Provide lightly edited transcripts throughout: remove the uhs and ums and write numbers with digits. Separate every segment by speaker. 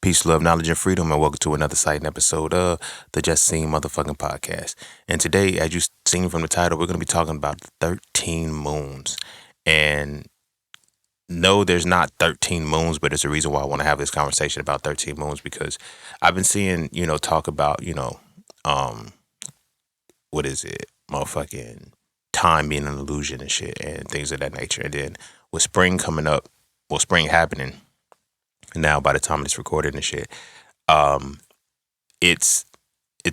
Speaker 1: Peace, love, knowledge, and freedom, and welcome to another exciting episode of the Just Seen Motherfucking Podcast. And today, as you've seen from the title, we're going to be talking about 13 moons. And no, there's not 13 moons, but there's a reason why I want to have this conversation about 13 moons, because I've been seeing, talk about, what is it? Motherfucking time being an illusion and shit and things of that nature. And then with spring coming up, spring happening now by the time it's recorded and shit, it's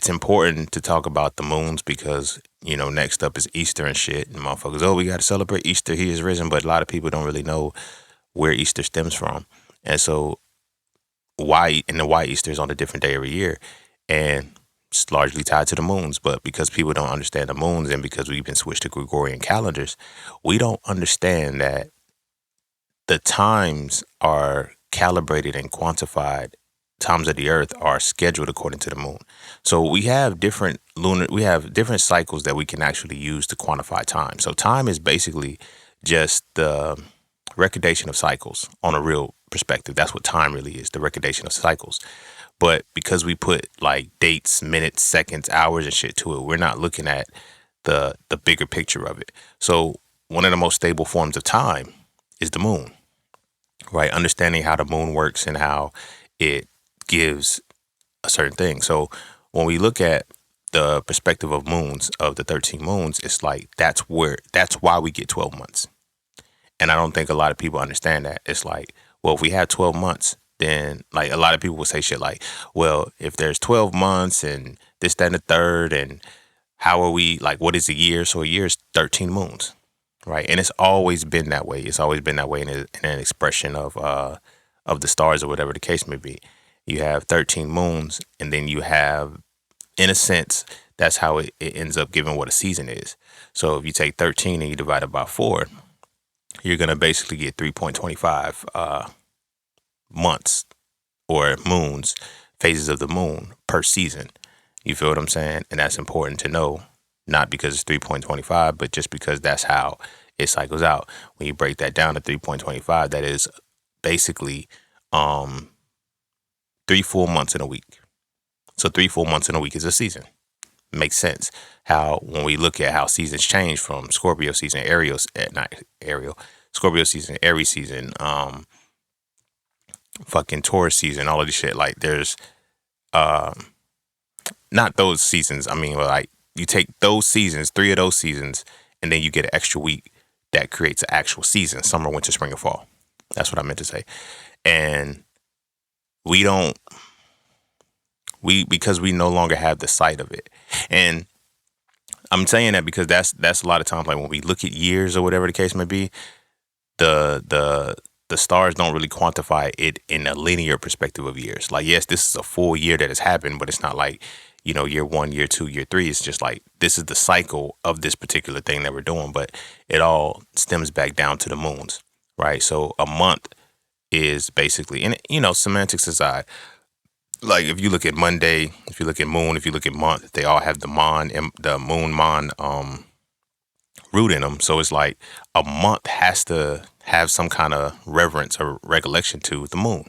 Speaker 1: important to talk about the moons because, next up is Easter and shit. And motherfuckers, we got to celebrate Easter. He is risen. But a lot of people don't really know where Easter stems from. And so why Easter is on a different day every year. And it's largely tied to the moons. But because people don't understand the moons and because we've been switched to Gregorian calendars, we don't understand that the times are calibrated and quantified. Times of the earth are scheduled according to the moon. So we have different cycles that we can actually use to quantify time. So time is basically just the recordation of cycles on a real perspective. That's what time really is, the recordation of cycles. But because we put like dates, minutes, seconds, hours and shit to it, we're not looking at the bigger picture of it. So one of the most stable forms of time is the moon, right? Understanding how the moon works and how it gives a certain thing. So when we look at the perspective of moons, of the 13 moons, it's like that's why we get 12 months. And I don't think a lot of people understand that. It's like, well, if we have 12 months, then like a lot of people will say shit like, well, if there's 12 months and this, that, and the third, and how are we, like, what is a year? So a year is 13 moons, right? And it's always been that way. It's always been that way in an expression of the stars or whatever the case may be. You have 13 moons, and then you have, in a sense, that's how it ends up giving what a season is. So if you take 13 and you divide it by 4, you're going to basically get 3.25 months or moons, phases of the moon per season. You feel what I'm saying? And that's important to know, not because it's 3.25, but just because that's how it cycles out. When you break that down to 3.25, that is basically 3 full months in a week. So 3 full months in a week is a season. Makes sense. How when we look at how seasons change from Scorpio season, Scorpio season, Aries season, fucking Taurus season, all of this shit. Like there's not those seasons. I mean, like you take those seasons, 3 of those seasons, and then you get an extra week that creates an actual season: summer, winter, spring, and fall. That's what I meant to say. And because we no longer have the sight of it. And I'm saying that because that's a lot of times, like when we look at years or whatever the case may be, the stars don't really quantify it in a linear perspective of years. Like, yes, this is a full year that has happened, but it's not like, year 1, year 2, year 3. It's just like, this is the cycle of this particular thing that we're doing, but it all stems back down to the moons, right? So a month is basically, and semantics aside, like if you look at Monday, if you look at moon, if you look at month, they all have the moon mon root in them. So it's like a month has to have some kind of reverence or recollection to the moon.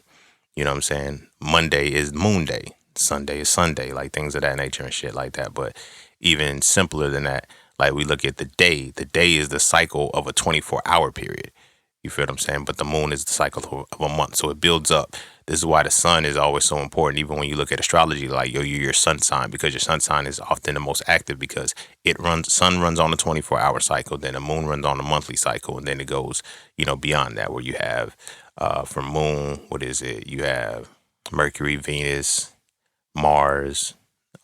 Speaker 1: You know what I'm saying? Monday is moon day. Sunday is Sunday, like things of that nature and shit like that. But even simpler than that, like we look at the day. The day is the cycle of a 24-hour period. You feel what I'm saying? But the moon is the cycle of a month. So it builds up. This is why the sun is always so important. Even when you look at astrology, like you're your sun sign, because your sun sign is often the most active because sun runs on a 24-hour cycle, then the moon runs on a monthly cycle, and then it goes, beyond that, where you have from moon, what is it? You have Mercury, Venus, Mars.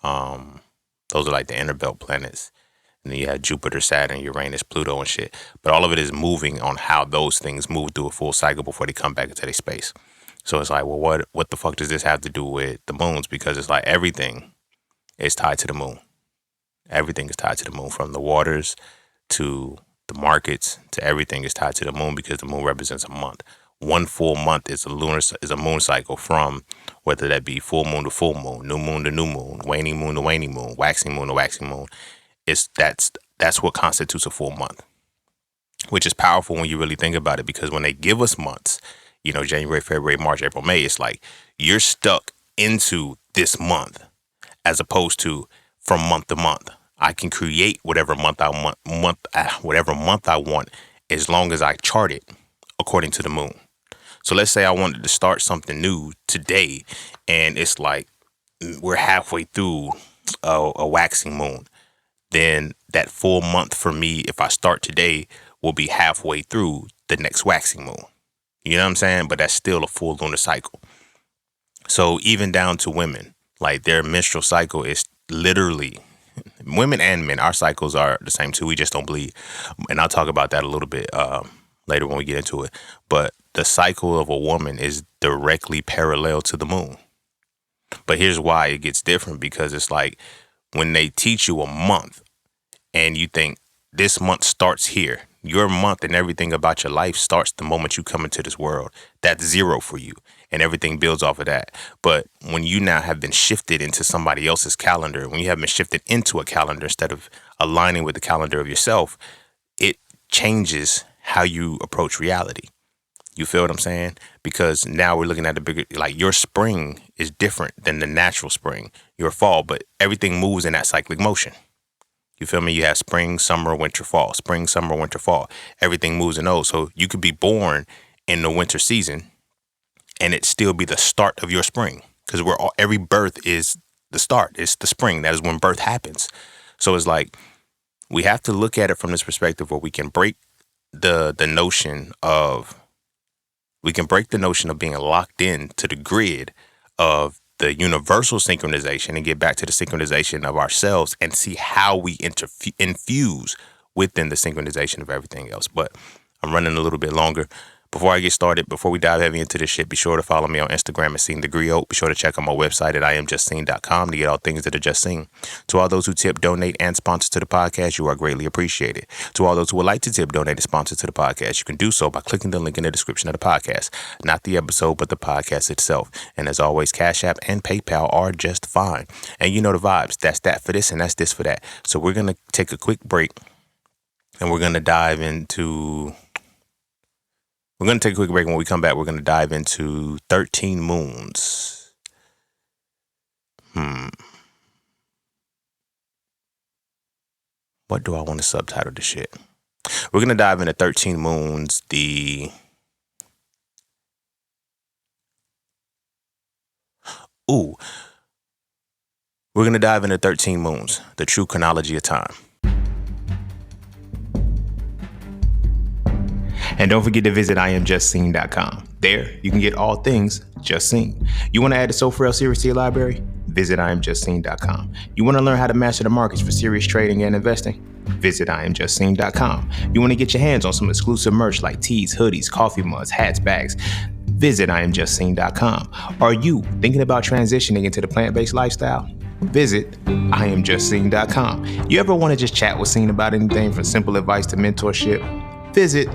Speaker 1: Those are like the inner belt planets. And then you have Jupiter, Saturn, Uranus, Pluto and shit. But all of it is moving on how those things move through a full cycle before they come back into their space. So it's like, well, what the fuck does this have to do with the moons? Because it's like everything is tied to the moon. Everything is tied to the moon, from the waters to the markets to everything is tied to the moon, because the moon represents a month. 1 full month is a moon cycle, from whether that be full moon to full moon, new moon to new moon, waning moon to waning moon, waxing moon to waxing moon. That's what constitutes a full month, which is powerful when you really think about it, because when they give us months, January, February, March, April, May. It's like you're stuck into this month as opposed to from month to month. I can create whatever whatever month I want as long as I chart it according to the moon. So let's say I wanted to start something new today, and it's like we're halfway through a waxing moon. Then that full month for me, if I start today, will be halfway through the next waxing moon. You know what I'm saying? But that's still a full lunar cycle. So even down to women, like their menstrual cycle is literally, women and men, our cycles are the same too. We just don't bleed. And I'll talk about that a little bit later when we get into it. But the cycle of a woman is directly parallel to the moon. But here's why it gets different, because it's like when they teach you a month and you think this month starts here, your month and everything about your life starts the moment you come into this world. That's 0 for you, and everything builds off of that. But when you now have been shifted into somebody else's calendar, when you have been shifted into a calendar instead of aligning with the calendar of yourself, it changes how you approach reality. You feel what I'm saying? Because now we're looking at the bigger, like your spring is different than the natural spring, your fall, but everything moves in that cyclic motion. You feel me? You have spring, summer, winter, fall, spring, summer, winter, fall. Everything moves in those. So you could be born in the winter season and it still be the start of your spring, because every birth is the start. It's the spring. That is when birth happens. So it's like we have to look at it from this perspective where we can break the notion of being locked in to the grid of the universal synchronization and get back to the synchronization of ourselves and see how we infuse within the synchronization of everything else. But I'm running a little bit longer. Before I get started, before we dive heavy into this shit, be sure to follow me on Instagram at Seen the Griot. Be sure to check out my website at IamJustSeen.com to get all things that are just seen. To all those who tip, donate, and sponsor to the podcast, you are greatly appreciated. To all those who would like to tip, donate, and sponsor to the podcast, you can do so by clicking the link in the description of the podcast. Not the episode, but the podcast itself. And as always, Cash App and PayPal are just fine. And you know the vibes. That's that for this and that's this for that. So we're going to take a quick break and we're going to dive into... We're going to take a quick break. When we come back, we're going to dive into 13 moons. What do I want to subtitle this shit? We're going to dive into 13 moons. We're going to dive into 13 moons, the true chronology of time. And don't forget to visit IamJustSeen.com. There, you can get all things Just Seen. You want to add the So For Real series to your library? Visit IamJustSeen.com. You want to learn how to master the markets for serious trading and investing? Visit IamJustSeen.com. You want to get your hands on some exclusive merch like tees, hoodies, coffee mugs, hats, bags? Visit IamJustSeen.com. Are you thinking about transitioning into the plant-based lifestyle? Visit IamJustSeen.com. You ever want to just chat with Seen about anything from simple advice to mentorship? Visit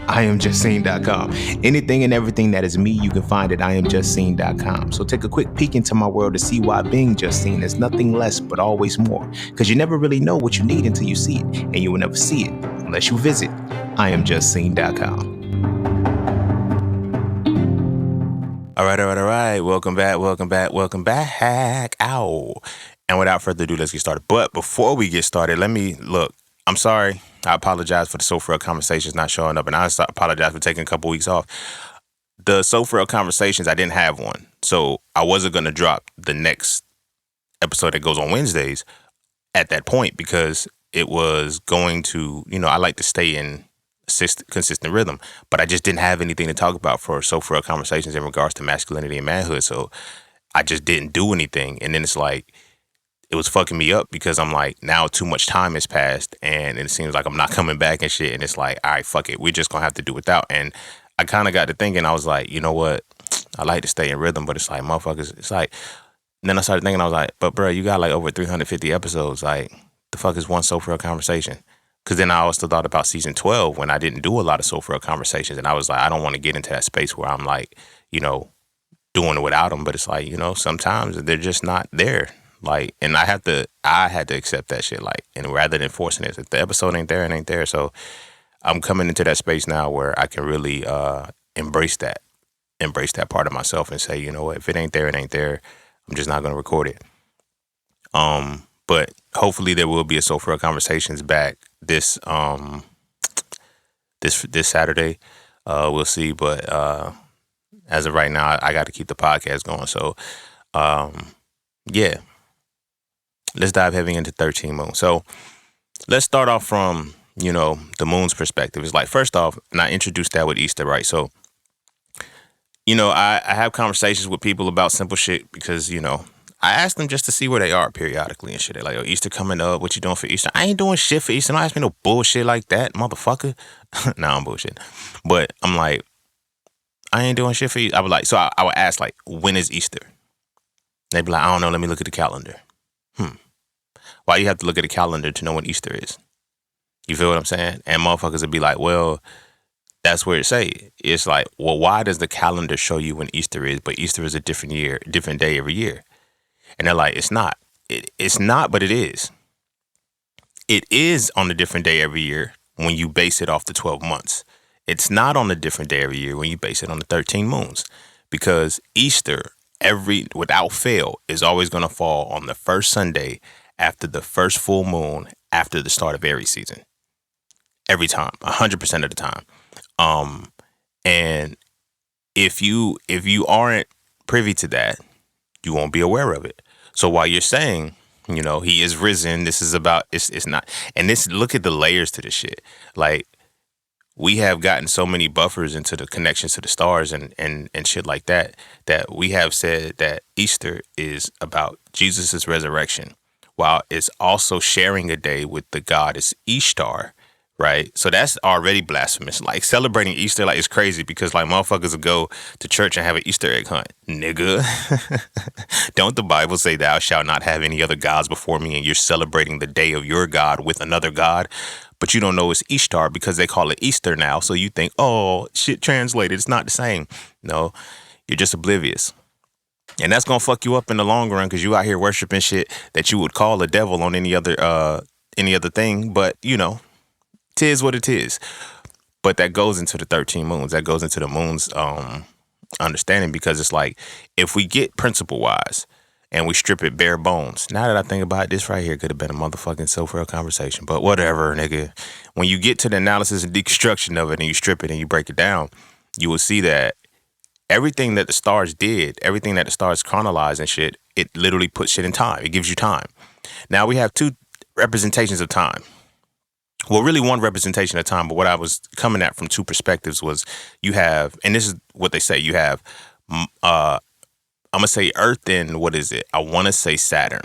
Speaker 1: IamJustSeen.com. Anything and everything that is me, you can find at IamJustSeen.com. So take a quick peek into my world to see why being just seen is nothing less but always more. Because you never really know what you need until you see it, and you will never see it unless you visit IamJustSeen.com. All right. Welcome back. Ow. And without further ado, let's get started. But before we get started, I'm sorry. I apologize for the So For Real conversations not showing up, and I apologize for taking a couple weeks off. The So For Real conversations, I didn't have one, so I wasn't going to drop the next episode that goes on Wednesdays at that point, because it was going to, I like to stay in consistent rhythm, but I just didn't have anything to talk about for So For Real conversations in regards to masculinity and manhood, so I just didn't do anything. And then it's like, it was fucking me up, because I'm like, now too much time has passed and it seems like I'm not coming back and shit. And it's like, all right, fuck it. We're just going to have to do without. And I kind of got to thinking, I was like, you know what? I like to stay in rhythm, but it's like, motherfuckers, it's like, then I started thinking, I was like, but bro, you got like over 350 episodes. Like, the fuck is one So For Real conversation? Because then I also thought about season 12 when I didn't do a lot of So For Real conversations. And I was like, I don't want to get into that space where I'm like, doing it without them. But it's like, sometimes they're just not there. Like, and I had to accept that shit, like, and rather than forcing it, if the episode ain't there, it ain't there. So I'm coming into that space now where I can really embrace that. embrace that part of myself and say, you know what, if it ain't there, it ain't there. I'm just not going to record it. But hopefully there will be a Soul for Real Conversations back this Saturday. We'll see, but as of right now, I got to keep the podcast going. So yeah, let's dive heavy into 13 moon. So let's start off from, the moon's perspective. It's like, first off, and I introduced that with Easter, right? So, I have conversations with people about simple shit because, I ask them just to see where they are periodically and shit. They're like, oh, Easter coming up. What you doing for Easter? I ain't doing shit for Easter. Don't ask me no bullshit like that, motherfucker. Nah, I'm bullshit. But I'm like, I ain't doing shit for Easter. I would like, so I would ask, like, when is Easter? They'd be like, I don't know. Let me look at the calendar. Why you have to look at the calendar to know when Easter is? You feel what I'm saying? And motherfuckers would be like, well, that's where it say. It's like, well, why does the calendar show you when Easter is? But Easter is a different day every year. And they're like, it's not. It's not, but it is. It is on a different day every year when you base it off the 12 months. It's not on a different day every year when you base it on the 13 moons. Because Easter, without fail, is always going to fall on the first Sunday after the first full moon after the start of Aries season. Every time, 100% of the time. And if you aren't privy to that, you won't be aware of it. So while you're saying, he is risen, this is about, it's not. And look at the layers to this shit. Like, we have gotten so many buffers into the connections to the stars and shit like that we have said that Easter is about Jesus's resurrection, while it's also sharing a day with the goddess Ishtar, right? So that's already blasphemous. Like, celebrating Easter, like, it's crazy because, like, motherfuckers will go to church and have an Easter egg hunt. Nigga. Don't the Bible say thou shalt not have any other gods before me, and you're celebrating the day of your God with another God? But you don't know it's Ishtar because they call it Easter now. So you think, oh, shit translated. It's not the same. No, you're just oblivious. And that's going to fuck you up in the long run because you out here worshiping shit that you would call a devil on any other thing. But, tis what it is. But that goes into the 13 moons. That goes into the moon's understanding, because it's like, if we get principle wise and we strip it bare bones. Now that I think about it, this right here could have been a motherfucking Soul for Real conversation. But whatever, nigga. When you get to the analysis and deconstruction of it and you strip it and you break it down, you will see that everything that the stars did, everything that the stars chronologize and shit, it literally puts shit in time. It gives you time. Now we have two representations of time. Well, really one representation of time, but what I was coming at from two perspectives was you have, and this is what they say, you have, I'm going to say Earth and what is it? I want to say Saturn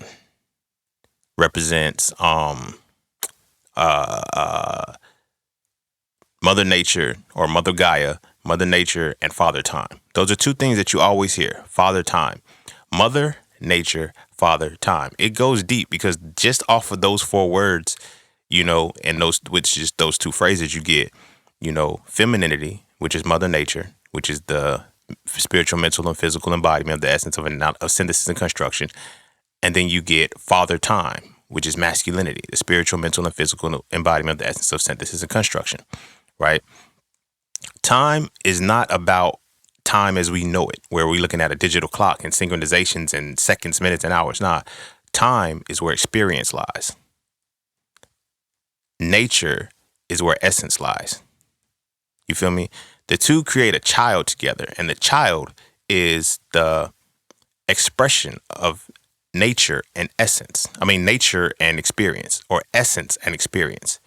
Speaker 1: represents Mother Nature or Mother Gaia, Mother Nature and Father Time. Those are two things that you always hear. Father Time. Mother Nature, Father Time. It goes deep because just off of those four words, and those two phrases, you get, femininity, which is Mother Nature, which is the spiritual, mental, and physical embodiment of the essence of synthesis and construction. And then you get Father Time, which is masculinity, the spiritual, mental, and physical embodiment of the essence of synthesis and construction, right? Time is not about time as we know it, where we're looking at a digital clock and synchronizations and seconds, minutes, and hours. Nah, time is where experience lies. Nature is where essence lies. You feel me? The two create a child together, and the child is the expression of nature and essence. I mean, nature and experience, or essence and experience,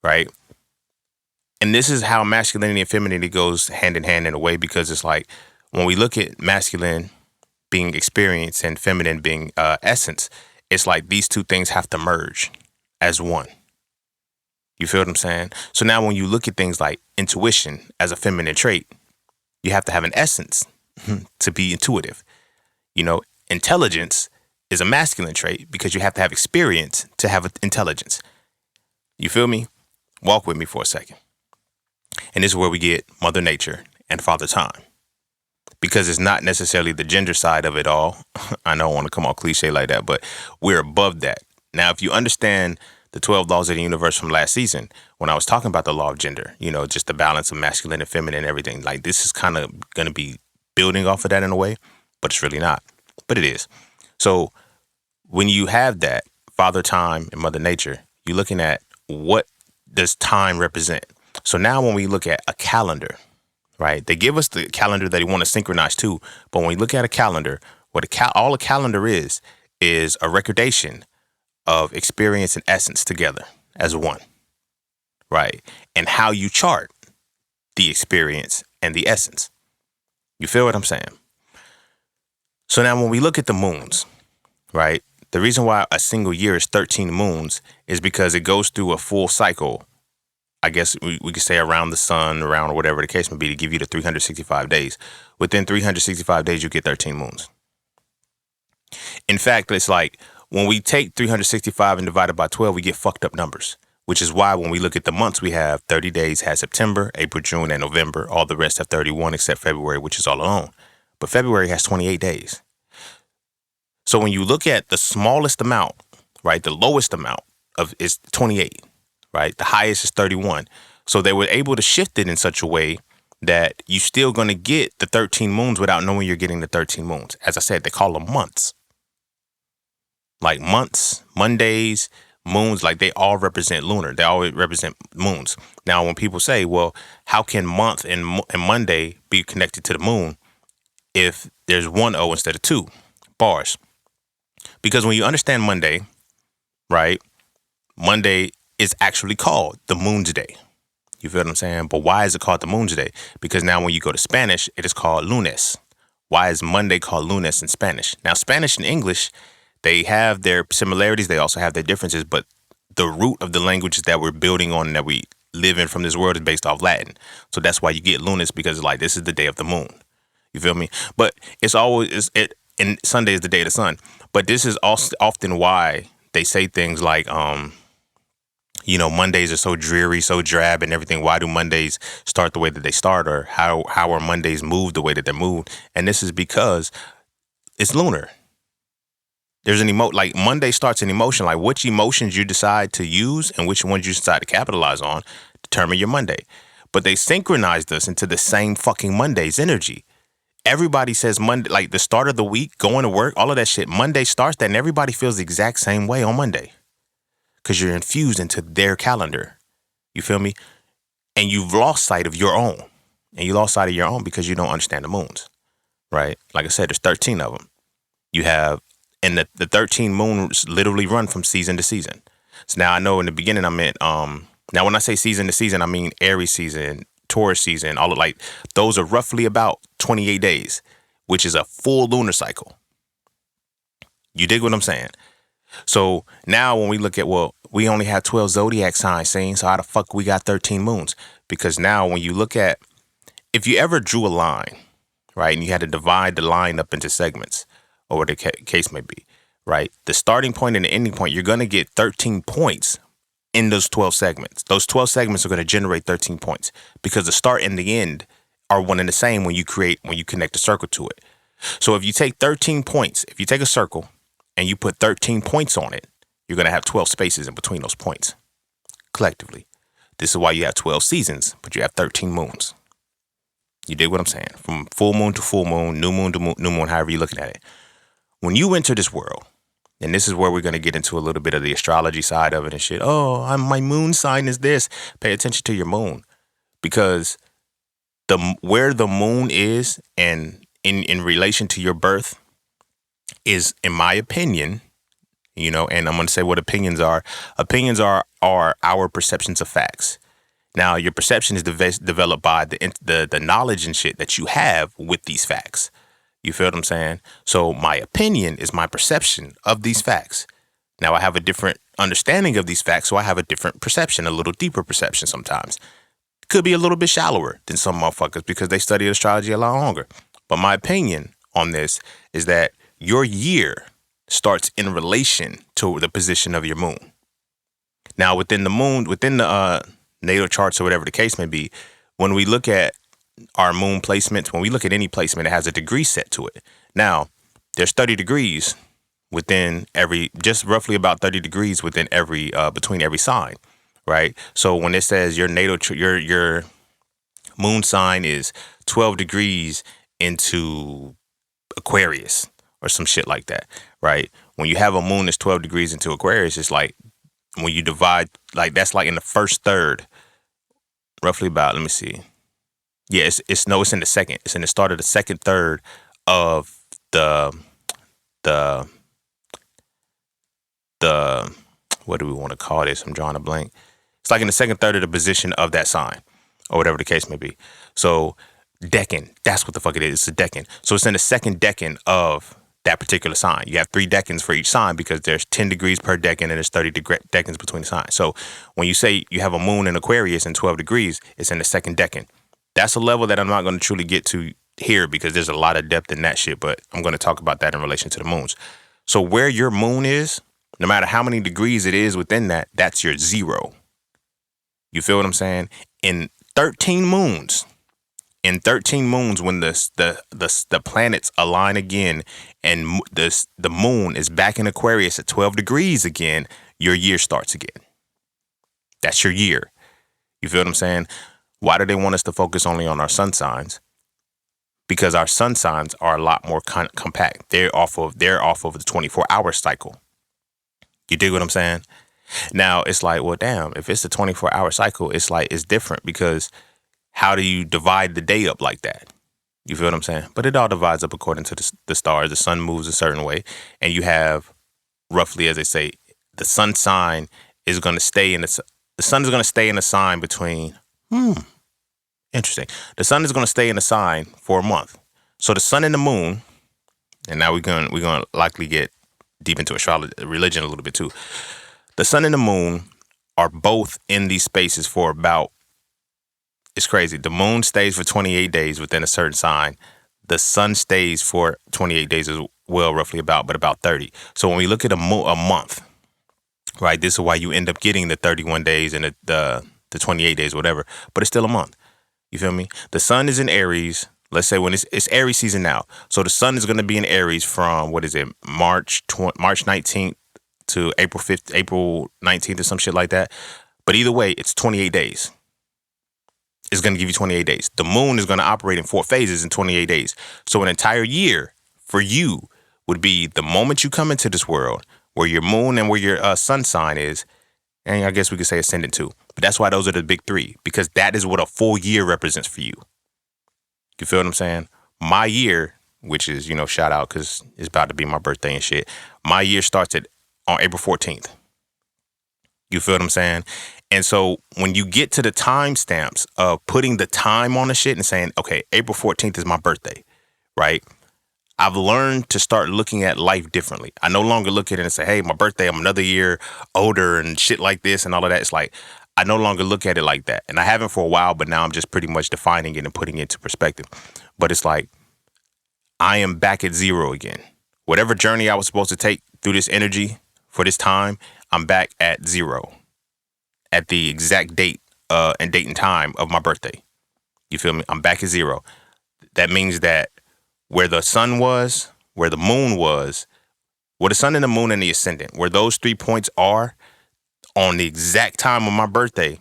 Speaker 1: right? And this is how masculinity and femininity goes hand in hand in a way, because it's like when we look at masculine being experience and feminine being essence, it's like these two things have to merge as one. You feel what I'm saying? So now when you look at things like intuition as a feminine trait, you have to have an essence to be intuitive. Intelligence is a masculine trait because you have to have experience to have intelligence. You feel me? Walk with me for a second. And this is where we get Mother Nature and Father Time. Because it's not necessarily the gender side of it all. I don't want to come on cliche like that, but we're above that. Now, if you understand the 12 laws of the universe from last season, when I was talking about the law of gender, just the balance of masculine and feminine and everything, like this is kind of going to be building off of that in a way, but it's really not. But it is. So when you have that Father Time and Mother Nature, you're looking at what does time represent. So now when we look at a calendar, right? They give us the calendar that they want to synchronize to, but when we look at a calendar, what all a calendar is a recordation of experience and essence together as one, right? And how you chart the experience and the essence. You feel what I'm saying? So now when we look at the moons, right? The reason why a single year is 13 moons is because it goes through a full cycle. I guess we could say around the sun, around whatever the case may be, to give you the 365 days. Within 365 days, you get 13 moons. In fact, it's like when we take 365 and divide it by 12, we get fucked up numbers, which is why when we look at the months, we have 30 days has September, April, June, and November. All the rest have 31 except February, which is all alone. But February has 28 days. So when you look at the smallest amount, right, the lowest amount is 28, right? The highest is 31. So they were able to shift it in such a way that you're still going to get the 13 moons without knowing you're getting the 13 moons. As I said, they call them months. Like months, Mondays, moons, like they all represent lunar. They all represent moons. Now, when people say, well, how can month and Monday be connected to the moon if there's one O instead of two bars? Because when you understand Monday, right, Monday is actually called the moon's day. You feel what I'm saying? But why is it called the moon's day? Because now when you go to Spanish, it is called lunes. Why is Monday called lunes in Spanish? Now, Spanish and English, they have their similarities. They also have their differences. But the root of the languages that we're building on, that we live in from this world, is based off Latin. So that's why you get lunes, because it's like, this is the day of the moon. You feel me? But it's always, and Sunday is the day of the sun. But this is also often why they say things like, Mondays are so dreary, so drab and everything. Why do Mondays start the way that they start? Or how are Mondays moved the way that they're moved? And this is because it's lunar. There's an like Monday starts an emotion, like which emotions you decide to use and which ones you decide to capitalize on determine your Monday. But they synchronized us into the same fucking Monday's energy. Everybody says Monday, like the start of the week, going to work, all of that shit. Monday starts that, and everybody feels the exact same way on Monday because you're infused into their calendar. You feel me? And you've lost sight of your own. And you lost sight of your own because you don't understand the moons, right? Like I said, there's 13 of them. You have, and the 13 moons literally run from season to season. So now I know in the beginning I meant, now when I say season to season, I mean Aries season, Taurus season, all of like those are roughly about 28 days, which is a full lunar cycle. You dig what I'm saying? So now when we look at, well, we only have 12 zodiac signs, saying, so how the fuck we got 13 moons? Because now when you look at, if you ever drew a line, right, and you had to divide the line up into segments, or what the case may be, right, the starting point and the ending point, you're going to get 13 points in those 12 segments. Those 12 segments are going to generate 13 points because the start and the end are one and the same when you connect a circle to it. So if you take 13 points, if you take a circle and you put 13 points on it, you're going to have 12 spaces in between those points collectively. This is why you have 12 seasons, but you have 13 moons. You dig what I'm saying? From full moon to full moon, new moon to new moon, however you're looking at it. When you enter this world, and this is where we're going to get into a little bit of the astrology side of it and shit. Oh, my moon sign is this. Pay attention to your moon, because where the moon is and in relation to your birth is, in my opinion, and I'm going to say what opinions are. Opinions are our perceptions of facts. Now, your perception is developed by the knowledge and shit that you have with these facts. You feel what I'm saying? So my opinion is my perception of these facts. Now I have a different understanding of these facts, so I have a different perception, a little deeper perception sometimes. Could be a little bit shallower than some motherfuckers because they study astrology a lot longer. But my opinion on this is that your year starts in relation to the position of your moon. Now within the natal charts or whatever the case may be, when we look at our moon placements, when we look at any placement, it has a degree set to it. Now, there's 30 degrees within just roughly about 30 degrees within between every sign, right? So when it says your natal, your moon sign is 12 degrees into Aquarius or some shit like that, right? When you have a moon that's 12 degrees into Aquarius, it's like when you divide, like that's like in the first third, roughly about, let me see. Yeah, it's in the second. It's in the start of the second third of the the the what do we want to call this? I'm drawing a blank. It's like in the second third of the position of that sign, or whatever the case may be. So decan, that's what the fuck it is. It's a decan. So it's in the second decan of that particular sign. You have 3 decans for each sign because there's 10 degrees per decan and there's 30 decans between the signs. So when you say you have a moon in Aquarius and 12 degrees, it's in the second decan. That's a level that I'm not going to truly get to here because there's a lot of depth in that shit, but I'm going to talk about that in relation to the moons. So where your moon is, no matter how many degrees it is within that, that's your zero. You feel what I'm saying? In 13 moons, when the planets align again and the moon is back in Aquarius at 12 degrees again, your year starts again. That's your year. You feel what I'm saying? Why do they want us to focus only on our sun signs? Because our sun signs are a lot more compact. They're off of the 24-hour cycle. You dig what I'm saying? Now, it's like, well, damn, if it's a 24-hour cycle, it's like, it's different because how do you divide the day up like that? You feel what I'm saying? But it all divides up according to the stars. The sun moves a certain way. And you have, roughly, as they say, the sun sign is going to stay in the sun is going to stay in the sign between, interesting. The sun is going to stay in the sign for a month. So the sun and the moon, and now we're going to likely get deep into astrology, religion a little bit too. The sun and the moon are both in these spaces for about, it's crazy. The moon stays for 28 days within a certain sign. The sun stays for 28 days as well, roughly about 30. So when we look at a month, right, this is why you end up getting the 31 days and the 28 days, whatever, but it's still a month. You feel me? The sun is in Aries. Let's say when it's Aries season now. So the sun is going to be in Aries from, what is it, March 19th to April 5th, April 19th or some shit like that. But either way, it's 28 days. It's going to give you 28 days. The moon is going to operate in 4 phases in 28 days. So an entire year for you would be the moment you come into this world, where your moon and where your sun sign is, and I guess we could say ascendant too. But that's why those are the big 3, because that is what a full year represents for you. You feel what I'm saying? My year, which is, shout out because it's about to be my birthday and shit. My year starts on April 14th. You feel what I'm saying? And so when you get to the timestamps of putting the time on the shit and saying, okay, April 14th is my birthday, right? I've learned to start looking at life differently. I no longer look at it and say, hey, my birthday, I'm another year older and shit like this and all of that. It's like, I no longer look at it like that. And I haven't for a while, but now I'm just pretty much defining it and putting it into perspective. But it's like, I am back at zero again. Whatever journey I was supposed to take through this energy for this time, I'm back at zero at the exact date and time of my birthday. You feel me? I'm back at zero. That means that where the sun was, where the moon was, where the sun and the moon and the ascendant, where those 3 points are on the exact time of my birthday,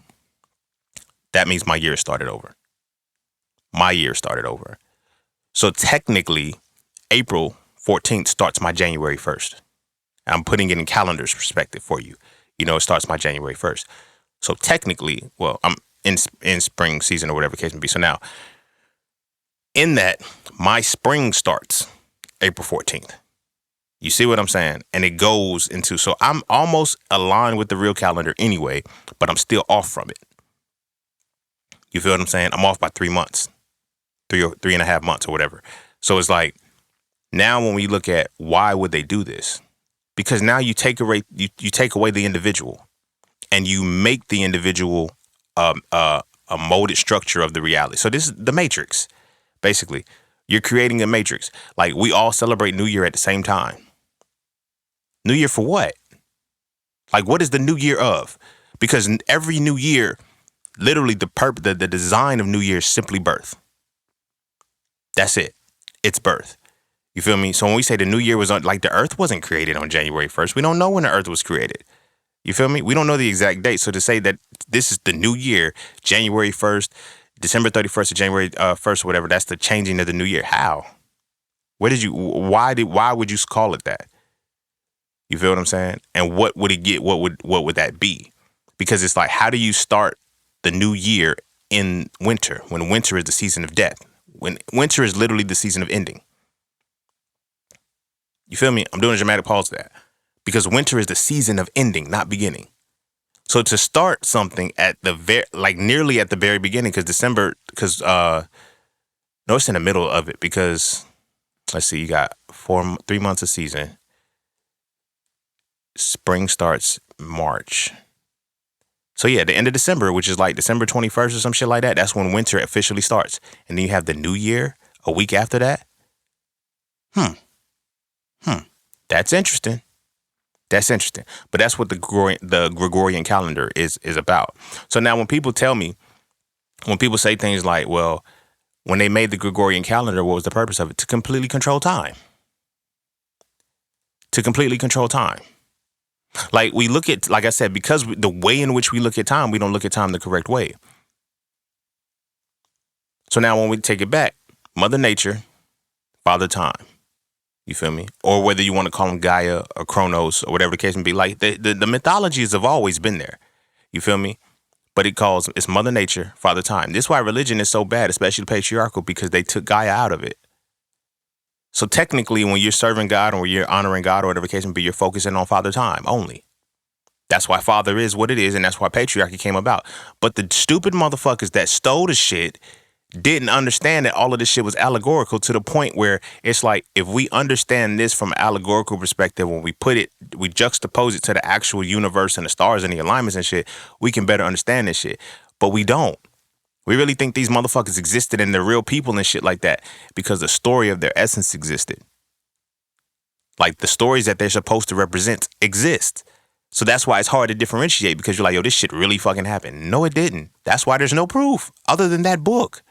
Speaker 1: that means my year started over. My year started over. So technically, April 14th starts my January 1st. I'm putting it in calendar's perspective for you. It starts my January 1st. So technically, well, I'm in spring season or whatever the case may be. So now, in that, my spring starts April 14th. You see what I'm saying? And it goes into, so I'm almost aligned with the real calendar anyway, but I'm still off from it. You feel what I'm saying? I'm off by 3 months, 3.5 months or whatever. So it's like, now when we look at why would they do this? Because now you take away the individual and you make the individual a molded structure of the reality. So this is the matrix, basically. You're creating a matrix. Like, we all celebrate New Year at the same time. New Year for what? Like, what is the New Year of? Because every New Year, literally the design of New Year is simply birth. That's it. It's birth. You feel me? So when we say the New Year was like the Earth wasn't created on January 1st, we don't know when the Earth was created. You feel me? We don't know the exact date. So to say that this is the New Year, January 1st, December 31st to January 1st, or whatever, that's the changing of the new year. How? Why would you call it that? You feel what I'm saying? And what would it get? What would that be? Because it's like, how do you start the new year in winter when winter is the season of death? When winter is literally the season of ending. You feel me? I'm doing a dramatic pause to that. Because winter is the season of ending, not beginning. So to start something at the nearly at the very beginning, because December, no, it's in the middle of it, because let's see, you got 3 months of season. Spring starts March. So yeah, the end of December, which is like December 21st or some shit like that, that's when winter officially starts. And then you have the new year a week after that. That's interesting. That's interesting. But that's what the Gregorian calendar is about. So now when people say things like, well, when they made the Gregorian calendar, what was the purpose of it? To completely control time. To completely control time. Like we look at, like I said, because the way in which we look at time, we don't look at time the correct way. So now when we take it back, Mother Nature, Father Time. You feel me? Or whether you want to call them Gaia or Chronos or whatever the case may be. Like the mythologies have always been there. You feel me? But it's Mother Nature, Father Time. This is why religion is so bad, especially patriarchal, because they took Gaia out of it. So technically, when you're serving God or you're honoring God or whatever the case may be, you're focusing on Father Time only. That's why Father is what it is, and that's why patriarchy came about. But the stupid motherfuckers that stole the shit didn't understand that all of this shit was allegorical, to the point where it's like, if we understand this from an allegorical perspective, when we juxtapose it to the actual universe and the stars and the alignments and shit, we can better understand this shit. But we don't. We really think these motherfuckers existed and they're real people and shit like that because the story of their essence existed. Like the stories that they're supposed to represent exist. So that's why it's hard to differentiate, because you're like, yo, this shit really fucking happened. No, it didn't. That's why there's no proof other than that book.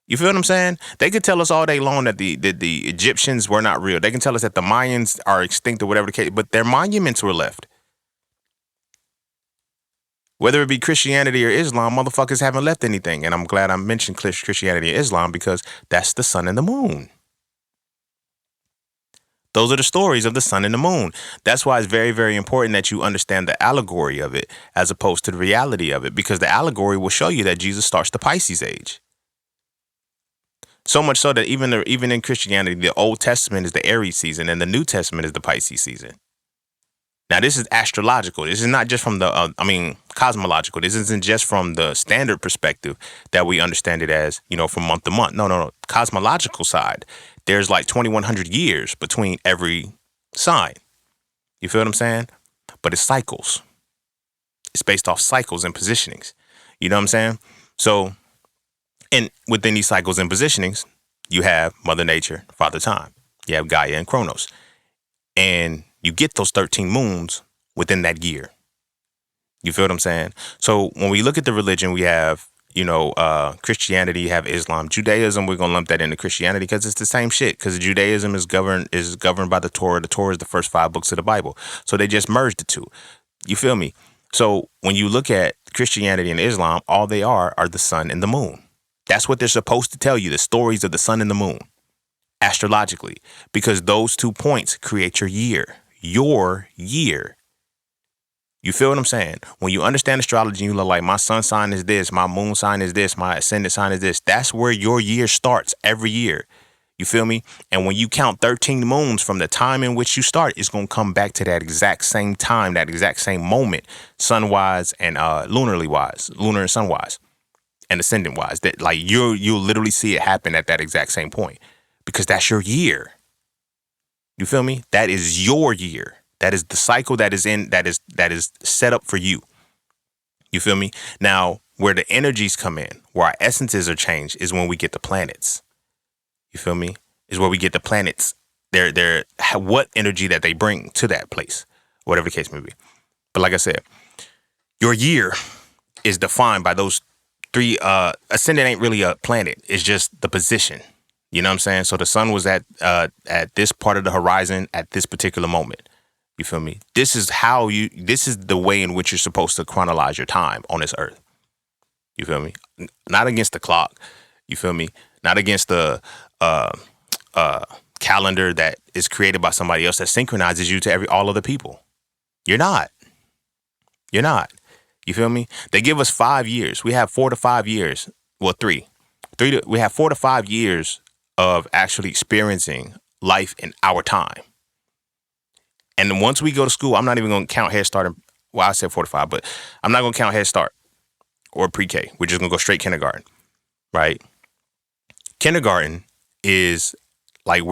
Speaker 1: You feel what I'm saying? They could tell us all day long that the Egyptians were not real. They can tell us that the Mayans are extinct or whatever the case, but their monuments were left. Whether it be Christianity or Islam, motherfuckers haven't left anything. And I'm glad I mentioned Christianity and Islam, because that's the sun and the moon. Those are the stories of the sun and the moon. That's why it's very, very important that you understand the allegory of it as opposed to the reality of it, because the allegory will show you that Jesus starts the Pisces age. So much so that even in Christianity, the Old Testament is the Aries season and the New Testament is the Pisces season. Now, this is astrological. This is not just from cosmological. This isn't just from the standard perspective that we understand it as, from month to month. No. Cosmological side, there's like 2,100 years between every sign. You feel what I'm saying? But it's cycles. It's based off cycles and positionings. You know what I'm saying? So, and within these cycles and positionings, you have Mother Nature, Father Time. You have Gaia and Chronos. And you get those 13 moons within that year. You feel what I'm saying? So when we look at the religion, we have, Christianity, you have Islam. Judaism, we're going to lump that into Christianity because it's the same shit, because Judaism is governed by the Torah. The Torah is the first 5 books of the Bible. So they just merged the two. You feel me? So when you look at Christianity and Islam, all they are the sun and the moon. That's what they're supposed to tell you, the stories of the sun and the moon, astrologically, because those 2 points create your year. Your year. You feel what I'm saying? When you understand astrology, you look like, my sun sign is this, my moon sign is this, my ascendant sign is this. That's where your year starts every year. You feel me? And when you count 13 moons from the time in which you start, it's going to come back to that exact same time, that exact same moment, sun-wise and lunar and sun-wise. And ascendant wise, that like you'll literally see it happen at that exact same point, because that's your year. You feel me? That is your year. That is the cycle that is set up for you. You feel me? Now, where the energies come in, where our essences are changed, is when we get the planets. You feel me? Is where we get the planets. Their what energy that they bring to that place, whatever the case may be. But like I said, your year is defined by those 3. Ascendant ain't really a planet. It's just the position. You know what I'm saying? So the sun was at this part of the horizon at this particular moment. You feel me? This is the way in which you're supposed to chronologize your time on this earth. You feel me? Not against the clock. You feel me? Not against the uh, uh, calendar that is created by somebody else that synchronizes you to all other people. You're not. You're not. You feel me? They give us 5 years. We have 4 to 5 years. Well, three. We have 4 to 5 years of actually experiencing life in our time. And then once we go to school, I'm not even going to count Head Start. Well, I said 4 to 5, but I'm not going to count Head Start or pre-K. We're just going to go straight kindergarten, right? Kindergarten is like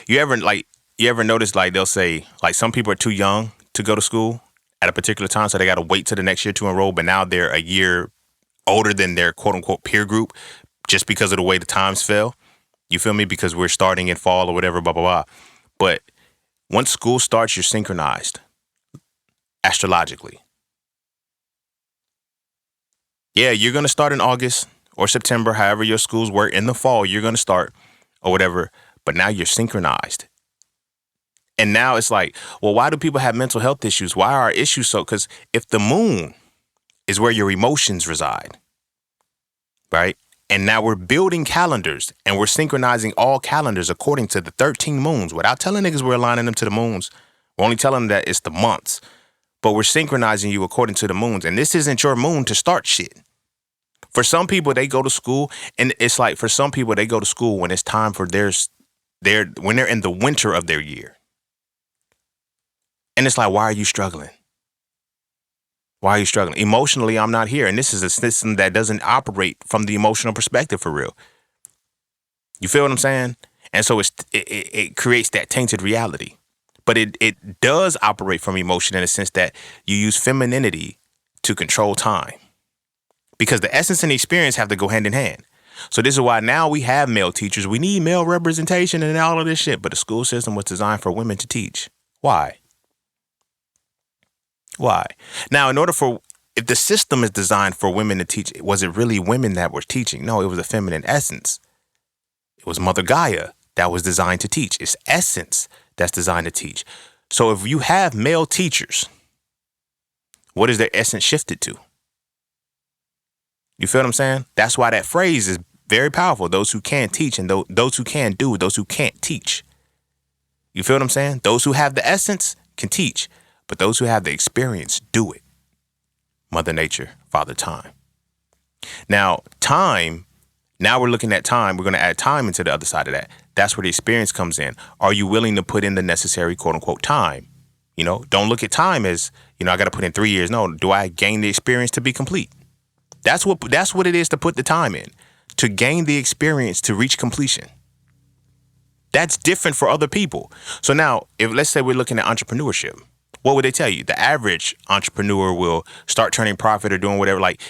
Speaker 1: you ever notice like they'll say like some people are too young to go to school at a particular time, so they got to wait till the next year to enroll, but now they're a year older than their quote unquote peer group just because of the way the times fell. You feel me? Because we're starting in fall or whatever, blah, blah, blah. But once school starts, you're synchronized astrologically. Yeah, you're going to start in August or September, however your schools work. In the fall, you're going to start or whatever. But now you're synchronized. And now it's like, well, why do people have mental health issues? Why are our issues so? Because if the moon is where your emotions reside, right? And now we're building calendars and we're synchronizing all calendars according to the 13 moons without telling niggas we're aligning them to the moons. We're only telling them that it's the months, but we're synchronizing you according to the moons. And this isn't your moon to start shit. For some people, they go to school and it's like for some people, they go to school when it's time for when they're in the winter of their year. And it's like, why are you struggling? Why are you struggling? Emotionally, I'm not here. And this is a system that doesn't operate from the emotional perspective for real. You feel what I'm saying? And so it creates that tainted reality. But it does operate from emotion in a sense that you use femininity to control time. Because the essence and the experience have to go hand in hand. So this is why now we have male teachers. We need male representation and all of this shit. But the school system was designed for women to teach. Why? Why? Now, if the system is designed for women to teach, was it really women that were teaching? No, it was a feminine essence. It was Mother Gaia that was designed to teach. It's essence that's designed to teach. So if you have male teachers, what is their essence shifted to? You feel what I'm saying? That's why that phrase is very powerful. Those who can teach and those who can do, those who can't teach. You feel what I'm saying? Those who have the essence can teach. But those who have the experience do it. Mother Nature, Father Time. Now we're looking at time. We're going to add time into the other side of that. That's where the experience comes in. Are you willing to put in the necessary quote unquote time? You know, don't look at time as, I got to put in 3 years. No, do I gain the experience to be complete? That's what it is to put the time in, to gain the experience to reach completion. That's different for other people. So now, if let's say we're looking at entrepreneurship, what would they tell you? The average entrepreneur will start turning profit or doing whatever. Like,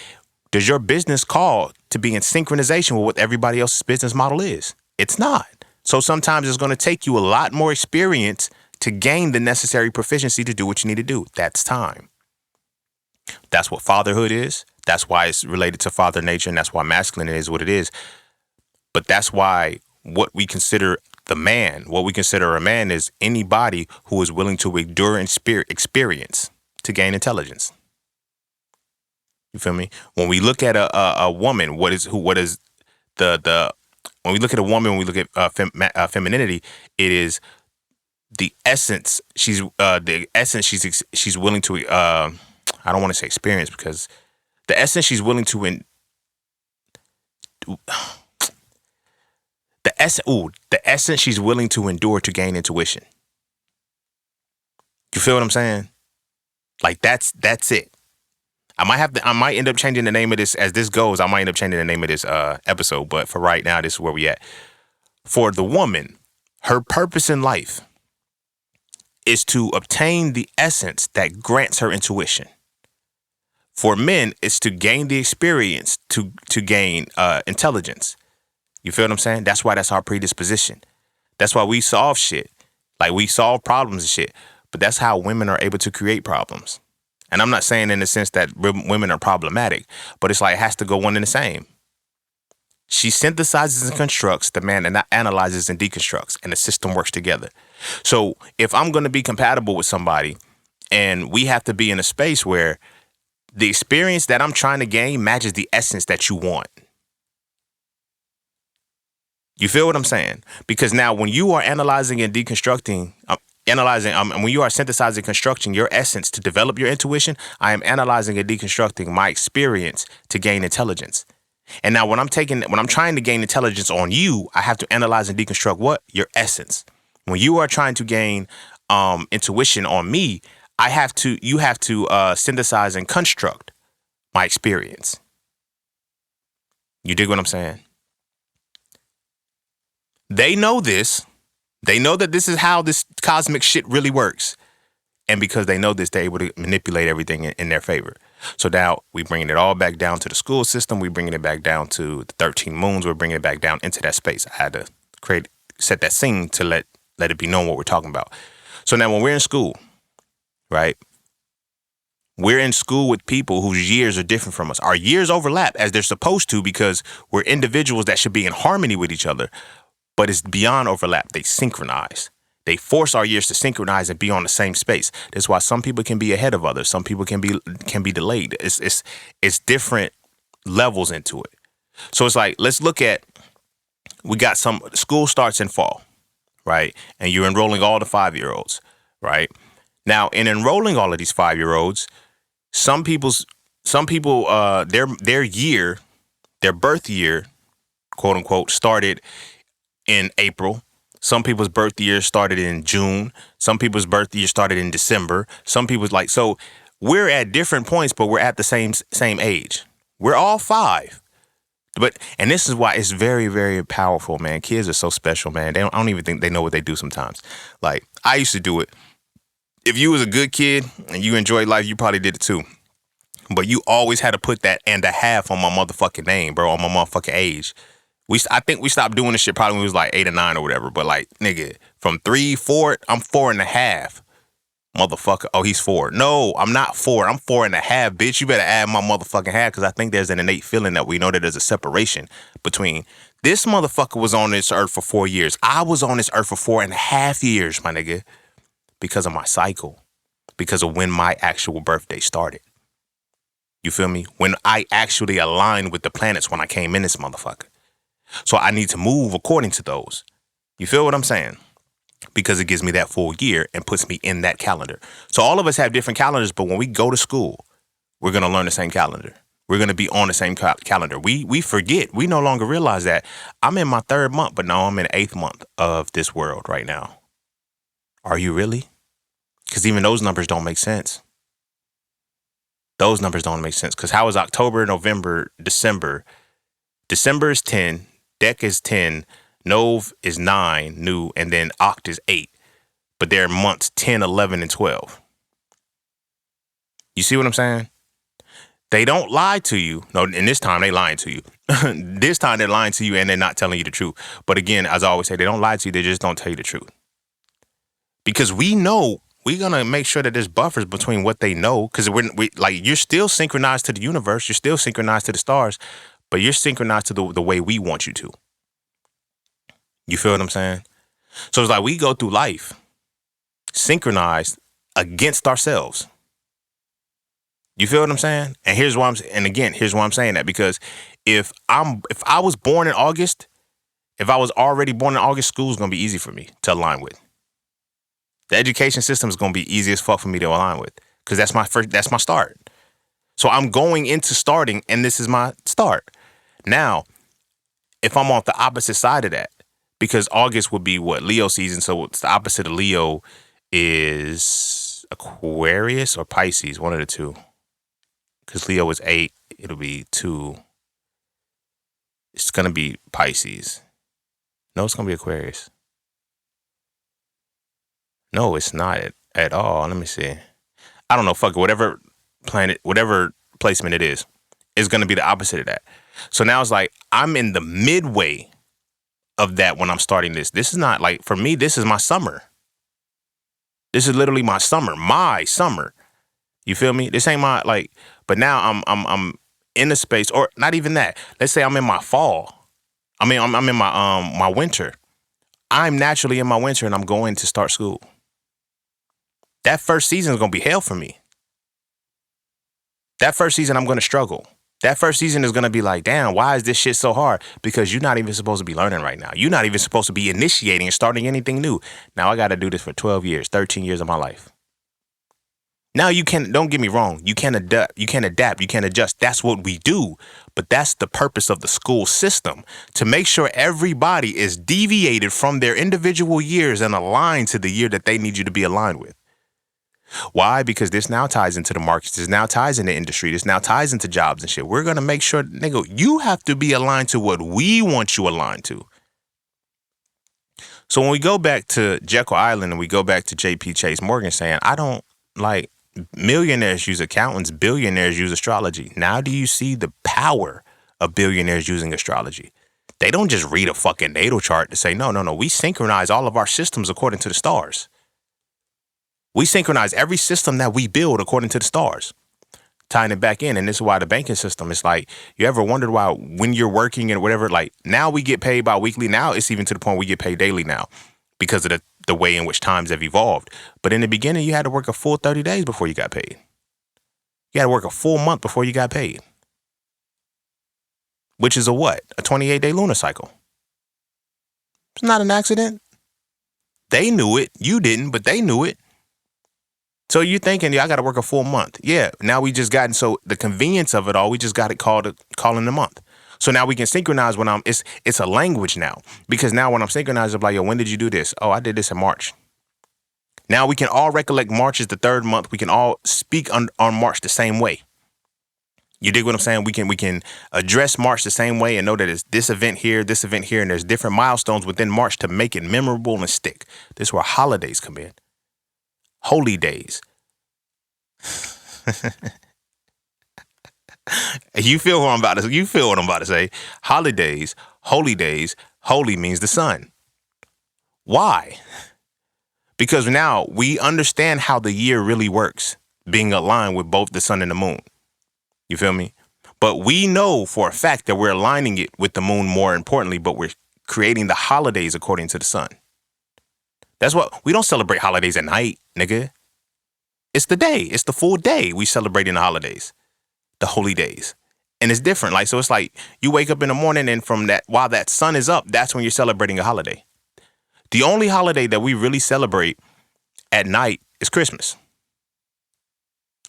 Speaker 1: does your business call to be in synchronization with what everybody else's business model is? It's not. So sometimes it's going to take you a lot more experience to gain the necessary proficiency to do what you need to do. That's time. That's what fatherhood is. That's why it's related to father nature, and that's why masculine is what it is. But that's why what we consider a man is anybody who is willing to endure and experience to gain intelligence. You feel me? When we look at a woman, when we look at a woman, when we look at femininity, it is the essence. She's willing to. I don't want to say experience because the essence she's willing to. The essence she's willing to endure to gain intuition. You feel what I'm saying? Like that's it. I might end up changing the name of this as this goes. I might end up changing the name of this episode, but for right now, this is where we at. For the woman, her purpose in life is to obtain the essence that grants her intuition. For men, it's to gain the experience to gain intelligence. You feel what I'm saying? That's why that's our predisposition. That's why we solve shit. Like we solve problems and shit. But that's how women are able to create problems. And I'm not saying in the sense that women are problematic, but it's like it has to go one and the same. She synthesizes and constructs, the man analyzes and deconstructs, and the system works together. So if I'm going to be compatible with somebody and we have to be in a space where the experience that I'm trying to gain matches the essence that you want. You feel what I'm saying? Because now when you are analyzing and deconstructing, and when you are synthesizing, constructing your essence to develop your intuition, I am analyzing and deconstructing my experience to gain intelligence. And now when I'm trying to gain intelligence on you, I have to analyze and deconstruct what? Your essence. When you are trying to gain intuition on me, you have to synthesize and construct my experience. You dig what I'm saying? They know this. They know that this is how this cosmic shit really works. And because they know this, they're able to manipulate everything in their favor. So now we bringing it all back down to the school system. We bringing it back down to the 13 moons. We're bringing it back down into that space. I had to set that scene to let it be known what we're talking about. So now when we're in school, right? We're in school with people whose years are different from us. Our years overlap as they're supposed to because we're individuals that should be in harmony with each other. But it's beyond overlap. They synchronize. They force our years to synchronize and be on the same space. That's why some people can be ahead of others. Some people can be delayed. It's different levels into it. So it's like, let's look at, we got school starts in fall, right? And you're enrolling all the 5-year-olds, right? Now, in enrolling all of these 5-year-olds, some people, their birth year, quote unquote, started in April. Some people's birth year started in June. Some people's birth year started in December. Some people's so we're at different points, but we're at the same age. We're all 5. And this is why it's very, very powerful, man. Kids are so special, man. I don't even think they know what they do sometimes. Like, I used to do it. If you was a good kid and you enjoyed life, you probably did it too. But you always had to put that and a half on my motherfucking name, bro, on my motherfucking age. I think we stopped doing this shit probably when we was like 8 or 9 or whatever. But like, nigga, from 3, 4, I'm 4.5. Motherfucker. Oh, he's 4. No, I'm not 4. I'm 4.5, bitch. You better add my motherfucking half because I think there's an innate feeling that we know that there's a separation between this motherfucker was on this earth for 4 years. I was on this earth for 4.5 years, my nigga, because of my cycle, because of when my actual birthday started. You feel me? When I actually aligned with the planets when I came in this motherfucker. So I need to move according to those. You feel what I'm saying? Because it gives me that full year and puts me in that calendar. So all of us have different calendars, but when we go to school, we're going to learn the same calendar. We're going to be on the same calendar. We forget. We no longer realize that I'm in my 3rd month, but now I'm in the 8th month of this world right now. Are you really? Because even those numbers don't make sense. Those numbers don't make sense. Because how is October, November, December? December is 10. Dec is 10, Nov is 9, new, and then Oct is 8. But they're months 10, 11, and 12. You see what I'm saying? They don't lie to you. No, and this time they lying to you. This time they're lying to you and they're not telling you the truth. But again, as I always say, they don't lie to you. They just don't tell you the truth. Because we know we're going to make sure that there's buffers between what they know. Because you're still synchronized to the universe. You're still synchronized to the stars. But you're synchronized to the way we want you to. You feel what I'm saying? So it's like we go through life synchronized against ourselves. You feel what I'm saying? And here's why I'm saying that, because if I was born in August, if I was already born in August, school's gonna be easy for me to align with. The education system is gonna be easy as fuck for me to align with, because that's my start. So I'm going into starting, and this is my start. Now, if I'm on the opposite side of that, because August would be what? Leo season. So it's the opposite of Leo is Aquarius or Pisces, one of the two. Because Leo is 8, it'll be 2. It's going to be Pisces. No, it's going to be Aquarius. No, it's not at all. Let me see. I don't know. Fuck it. Whatever planet, whatever placement it is going to be the opposite of that. So now it's like I'm in the midway of that when I'm starting this. This is not like, for me, this is my summer. This is literally my summer. My summer. You feel me? This ain't my but now I'm in a space, or not even that. Let's say I'm in my fall. I mean, I'm in my winter. I'm naturally in my winter and I'm going to start school. That first season is going to be hell for me. That first season, I'm going to struggle. That first season is going to be like, damn, why is this shit so hard? Because you're not even supposed to be learning right now. You're not even supposed to be initiating and starting anything new. Now I got to do this for 12 years, 13 years of my life. Now you can, don't get me wrong, you can adapt, you can adjust. That's what we do. But that's the purpose of the school system, to make sure everybody is deviated from their individual years and aligned to the year that they need you to be aligned with. Why? Because this now ties into the markets. This now ties into industry. This now ties into jobs and shit. We're going to make sure, nigga, you have to be aligned to what we want you aligned to. So when we go back to Jekyll Island and we go back to J.P. Chase Morgan saying, I don't like millionaires use accountants, billionaires use astrology. Now do you see the power of billionaires using astrology? They don't just read a fucking natal chart to say, no, we synchronize all of our systems according to the stars. We synchronize every system that we build according to the stars, tying it back in. And this is why the banking system is like, you ever wondered why when you're working and whatever, like now we get paid bi-weekly. Now it's even to the point we get paid daily now because of the way in which times have evolved. But in the beginning, you had to work a full 30 days before you got paid. You had to work a full month before you got paid, which is a what? A 28-day lunar cycle. It's not an accident. They knew it. You didn't, but they knew it. So you're thinking, yeah, I got to work a full month. Yeah, now we just gotten, so the convenience of it all, we just got it calling the month. So now we can synchronize when it's a language now. Because now when I'm synchronized, I'm like, yo, when did you do this? Oh, I did this in March. Now we can all recollect March is the third month. We can all speak on March the same way. You dig what I'm saying? We can address March the same way and know that it's this event here, and there's different milestones within March to make it memorable and stick. This is where holidays come in. Holy days. You feel what I'm about to say. Holidays, holy days, holy means the sun. Why? Because now we understand how the year really works, being aligned with both the sun and the moon. You feel me? But we know for a fact that we're aligning it with the moon more importantly, but we're creating the holidays according to the sun. That's what, we don't celebrate holidays at night, nigga. It's the day. It's the full day we celebrating the holidays, the holy days. And it's different. Like, so it's like you wake up in the morning and from that, while that sun is up, that's when you're celebrating a holiday. The only holiday that we really celebrate at night is Christmas.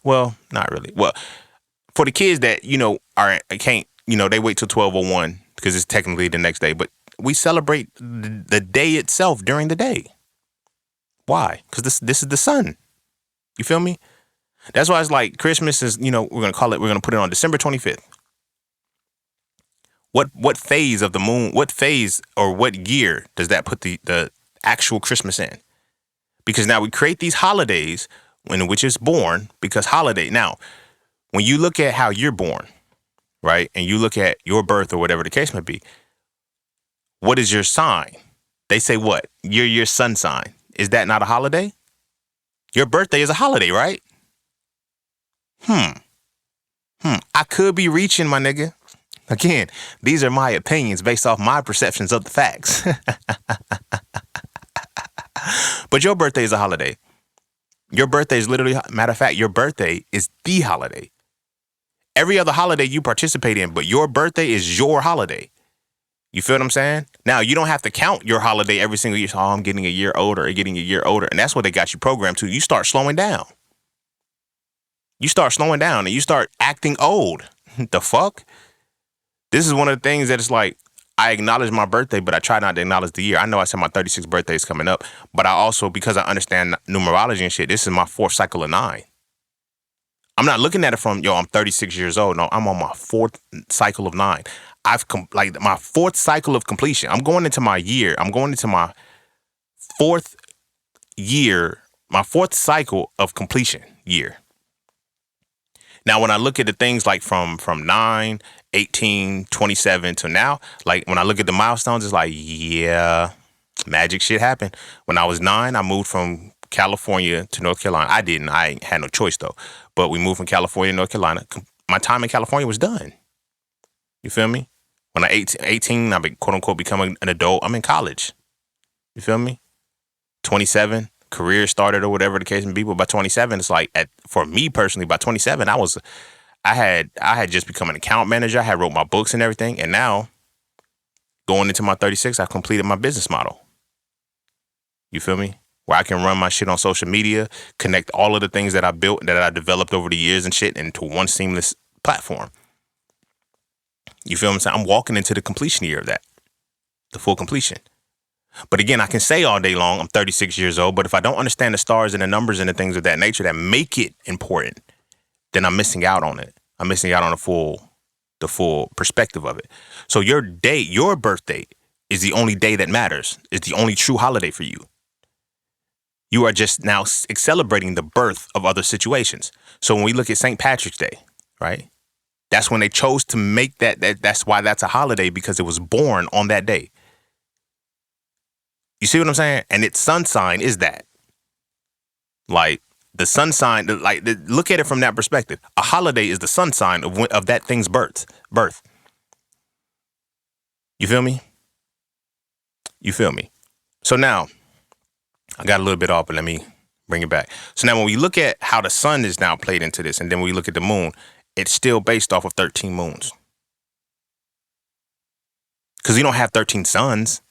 Speaker 1: Well, not really. Well, for the kids that, they wait till 12:01 because it's technically the next day, but we celebrate the day itself during the day. Why? Because this is the sun. You feel me? That's why it's like Christmas is, we're going to put it on December 25th. What phase of the moon, what phase or what year does that put the actual Christmas in? Because now we create these holidays in which it's born because holiday. Now, when you look at how you're born, right, and you look at your birth or whatever the case may be, what is your sign? They say what? You're your sun sign. Is that not a holiday? Your birthday is a holiday, right? I could be reaching, my nigga. Again, these are my opinions based off my perceptions of the facts. But your birthday is a holiday. Your birthday is literally, matter of fact, your birthday is the holiday. Every other holiday you participate in, but your birthday is your holiday. You feel what I'm saying? Now, you don't have to count your holiday every single year. So, I'm getting a year older or getting a year older. And that's what they got you programmed to. You start slowing down. You start slowing down and you start acting old. The fuck? This is one of the things that it's like, I acknowledge my birthday, but I try not to acknowledge the year. I know I said my 36th birthday is coming up, but I also, because I understand numerology and shit, this is my fourth cycle of 9. I'm not looking at it from, I'm 36 years old. No, I'm on my fourth cycle of 9. My fourth cycle of completion. I'm going into my year. I'm going into my fourth year, my fourth cycle of completion year. Now, when I look at the things like from 9, 18, 27 to now, like when I look at the milestones, it's like, yeah, magic shit happened. When I was 9, I moved from California to North Carolina. I ain't had no choice though. But we moved from California to North Carolina. My time in California was done. You feel me? When I 18, I quote unquote becoming an adult. I'm in college. You feel me? 27, career started or whatever the case may be. But by 27, it's like, for me personally, by 27, I had just become an account manager. I had wrote my books and everything, and now going into my 36, I've completed my business model. You feel me? Where I can run my shit on social media, connect all of the things that I built, that I developed over the years and shit into one seamless platform. You feel what I'm saying? I'm walking into the completion year of that, the full completion. But again, I can say all day long, I'm 36 years old, but if I don't understand the stars and the numbers and the things of that nature that make it important, then I'm missing out on it. I'm missing out on the full perspective of it. So your day, your birthday is the only day that matters. It's the only true holiday for you. You are just now celebrating the birth of other situations. So when we look at St. Patrick's Day, right? That's when they chose to make that's why that's a holiday, because it was born on that day. You see what I'm saying? And its sun sign is that. Like the sun sign, look at it from that perspective. A holiday is the sun sign of that thing's birth. You feel me? You feel me? So now, I got a little bit off, but let me bring it back. So now when we look at how the sun is now played into this, and then we look at the moon, it's still based off of 13 moons. Because you don't have 13 suns.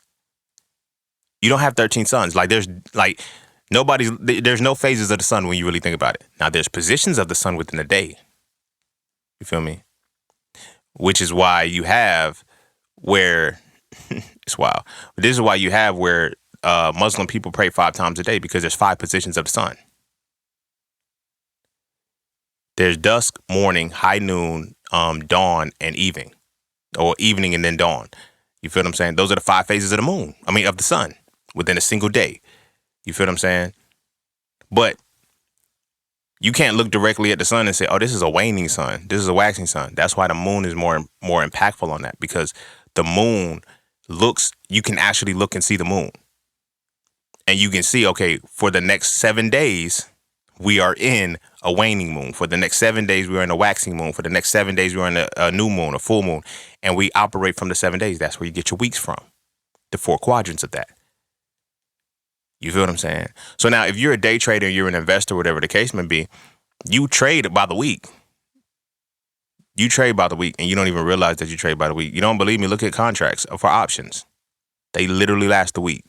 Speaker 1: You don't have 13 suns. There's no phases of the sun when you really think about it. Now there's positions of the sun within a day. You feel me? Which is why you have where it's wild. But this is why you have where Muslim people pray 5 times a day, because there's 5 positions of the sun. There's dusk, morning, high noon, dawn, and evening, or evening and then dawn. You feel what I'm saying? Those are the 5 phases of the moon. Of the sun within a single day. You feel what I'm saying? But you can't look directly at the sun and say, oh, this is a waning sun. This is a waxing sun. That's why the moon is more impactful on that, because the moon you can actually look and see the moon. And you can see, okay, for the next 7 days, we are in a waning moon. For the next 7 days, we're in a waxing moon. For the next 7 days, we're in a new moon, a full moon. And we operate from the 7 days. That's where you get your weeks from. The 4 quadrants of that. You feel what I'm saying? So now if you're a day trader, you're an investor, whatever the case may be, you trade by the week. You trade by the week, and you don't even realize that you trade by the week. You don't believe me? Look at contracts for options. They literally last a week.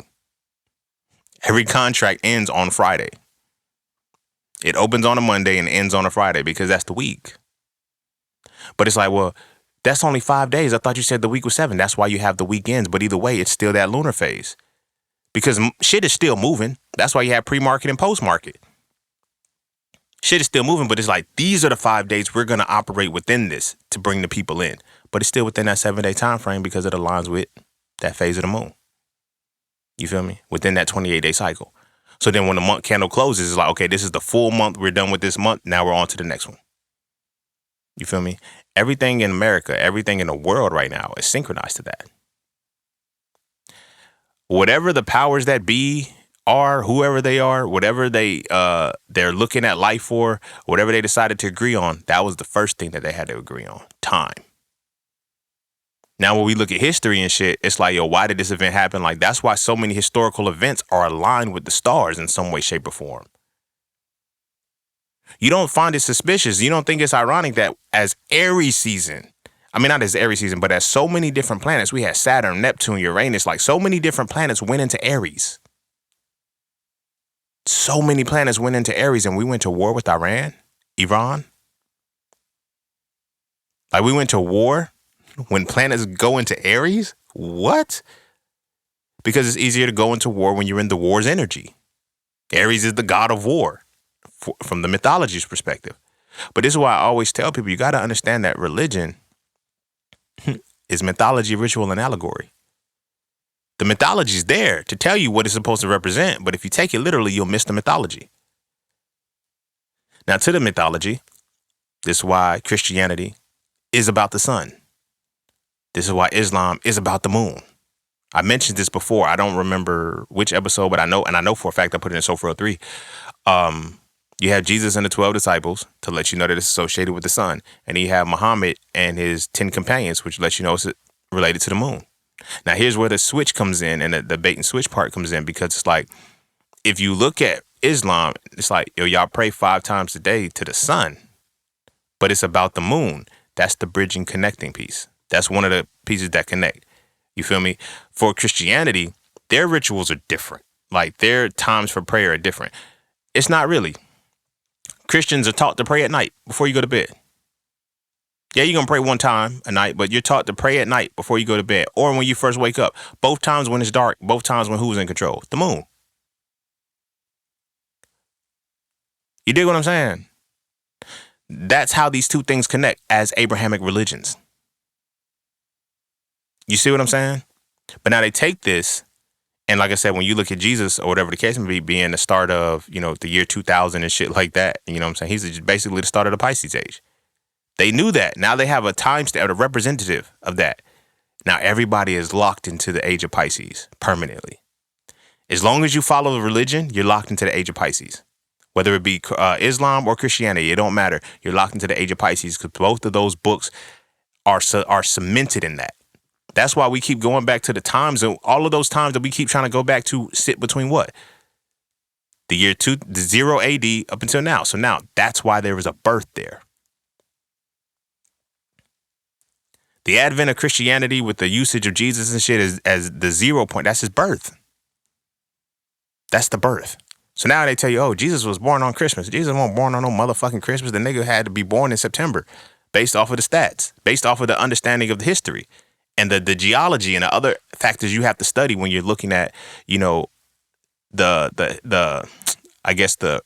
Speaker 1: Every contract ends on Friday. It opens on a Monday and ends on a Friday, because that's the week. But it's like, well, that's only 5 days. I thought you said the week was 7. That's why you have the weekends. But either way, it's still that lunar phase, because shit is still moving. That's why you have pre-market and post-market. Shit is still moving, but it's like, these are the 5 days we're going to operate within this to bring the people in. But it's still within that 7-day time frame, because it aligns with that phase of the moon. You feel me? Within that 28-day cycle. So then when the month candle closes, it's like, okay, this is the full month. We're done with this month. Now we're on to the next one. You feel me? Everything in America, everything in the world right now is synchronized to that. Whatever the powers that be are, whoever they are, whatever they're looking at life for, whatever they decided to agree on, that was the first thing that they had to agree on. Time. Now, when we look at history and shit, it's like, yo, why did this event happen? Like, that's why so many historical events are aligned with the stars in some way, shape, or form. You don't find it suspicious. You don't think it's ironic that as Aries season, not as Aries season, but as so many different planets, we had Saturn, Neptune, Uranus, like so many different planets went into Aries. So many planets went into Aries, and we went to war with Iran. Like, we went to war when planets go into Aries? What? Because it's easier to go into war when you're in the war's energy. Aries is the god of war from the mythology's perspective. But this is why I always tell people, you got to understand that religion is mythology, ritual, and allegory. The mythology is there to tell you what it's supposed to represent, but if you take it literally, you'll miss the mythology. Now, to the mythology, this is why Christianity is about the sun. This is why Islam is about the moon. I mentioned this before. I don't remember which episode, but I know for a fact I put it in Sofer 3. You have Jesus and the 12 disciples to let you know that it's associated with the sun. And you have Muhammad and his 10 companions, which lets you know it's related to the moon. Now, here's where the switch comes in, and the bait and switch part comes in, because it's like, if you look at Islam, it's like, yo, y'all pray 5 times a day to the sun. but it's about the moon. That's the bridging connecting piece. That's one of the pieces that connect. You feel me? For Christianity, their rituals are different. Like their times for prayer are different. It's not really. Christians are taught to pray at night before you go to bed. Yeah, you're going to pray one time a night, but you're taught to pray at night before you go to bed or when you first wake up. Both times when it's dark, both times when who's in control? The moon. You dig what I'm saying? That's how these two things connect as Abrahamic religions. You see what I'm saying? But now they take this, and like I said, when you look at Jesus or whatever the case may be, being the start of, the year 2000 and shit like that, you know what I'm saying? He's basically the start of the Pisces age. They knew that. Now they have a timestamp, a representative of that. Now everybody is locked into the age of Pisces permanently. As long as you follow the religion, you're locked into the age of Pisces. Whether it be Islam or Christianity, it don't matter. You're locked into the age of Pisces because both of those books are cemented in that. That's why we keep going back to the times, and all of those times that we keep trying to go back to sit between what? The year 0 AD up until now. So now that's why there was a birth there. The advent of Christianity with the usage of Jesus and shit as the 0 point, that's his birth. That's the birth. So now they tell you, oh, Jesus was born on Christmas. Jesus wasn't born on no motherfucking Christmas. The nigga had to be born in September based off of the stats, based off of the understanding of the history and the geology and the other factors you have to study when you're looking at, the I guess the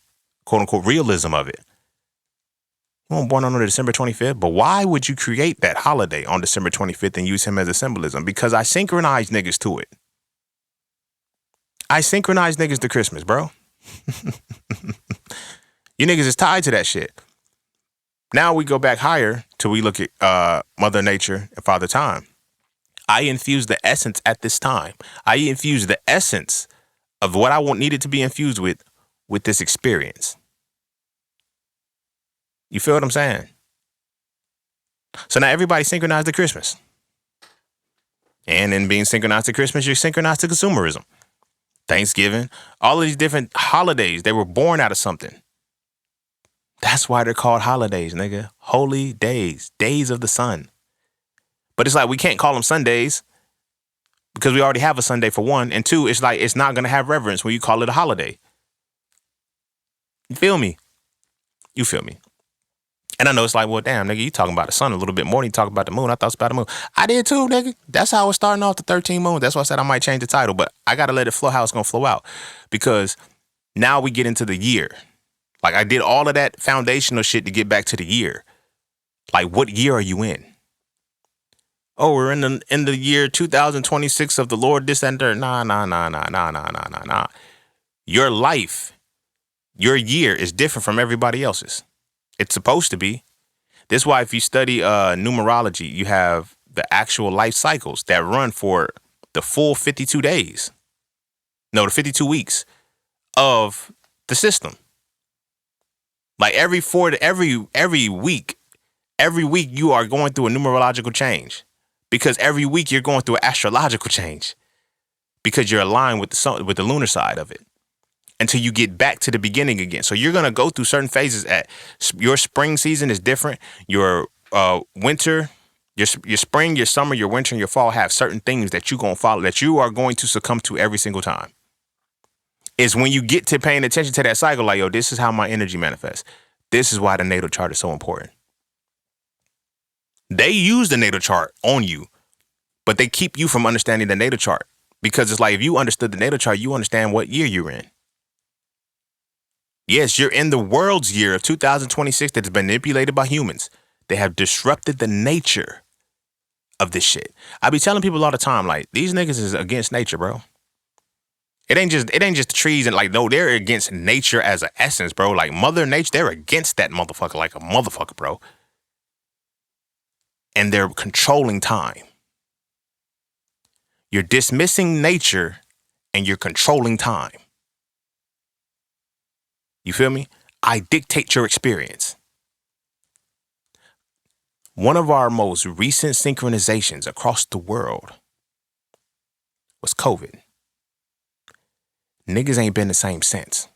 Speaker 1: quote unquote realism of it. You weren't born on December 25th, but why would you create that holiday on December 25th and use him as a symbolism? Because I synchronize niggas to it. I synchronize niggas to Christmas, bro. You niggas is tied to that shit. Now we go back higher till we look at Mother Nature and Father Time. I infuse the essence at this time. I infuse the essence of what I needed to be infused with this experience. You feel what I'm saying? So now everybody synchronized to Christmas. And in being synchronized to Christmas, you're synchronized to consumerism. Thanksgiving, all of these different holidays, they were born out of something. That's why they're called holidays, nigga. Holy days, days of the sun. But it's like we can't call them Sundays because we already have a Sunday for one. And two, it's like it's not going to have reverence when you call it a holiday. You feel me? You feel me? And I know it's like, well, damn, nigga, you talking about the sun a little bit more than you talking about the moon. I thought it was about the moon. I did too, nigga. That's how it's starting off the 13 moons. That's why I said I might change the title, but I got to let it flow how it's going to flow out because now we get into the year. Like I did all of that foundational shit to get back to the year. Like what year are you in? Oh, we're in the year 2026 of the Lord, this and that. Nah. Your life, your year is different from everybody else's. It's supposed to be. This is why if you study numerology, you have the actual life cycles that run for the full 52 days. No, the 52 weeks of the system. Like every week you are going through a numerological change because every week you're going through an astrological change because you're aligned with the sun, with the lunar side of it. Until you get back to the beginning again. So you're going to go through certain phases. Your spring season is different. Your winter, your spring, your summer, your winter, and your fall have certain things that you're going to follow, that you are going to succumb to every single time. It's when you get to paying attention to that cycle, like, yo, this is how my energy manifests. This is why the natal chart is so important. They use the natal chart on you, but they keep you from understanding the natal chart. Because it's like, if you understood the natal chart, you understand what year you're in. Yes, you're in the world's year of 2026 that's been manipulated by humans. They have disrupted the nature of this shit. I be telling people all the time, like, these niggas is against nature, bro. It ain't just the trees and like, no, they're against nature as an essence, bro. Like Mother Nature, they're against that motherfucker like a motherfucker, bro. And they're controlling time. You're dismissing nature and you're controlling time. You feel me? I dictate your experience. One of our most recent synchronizations across the world was COVID. Niggas ain't been the same since.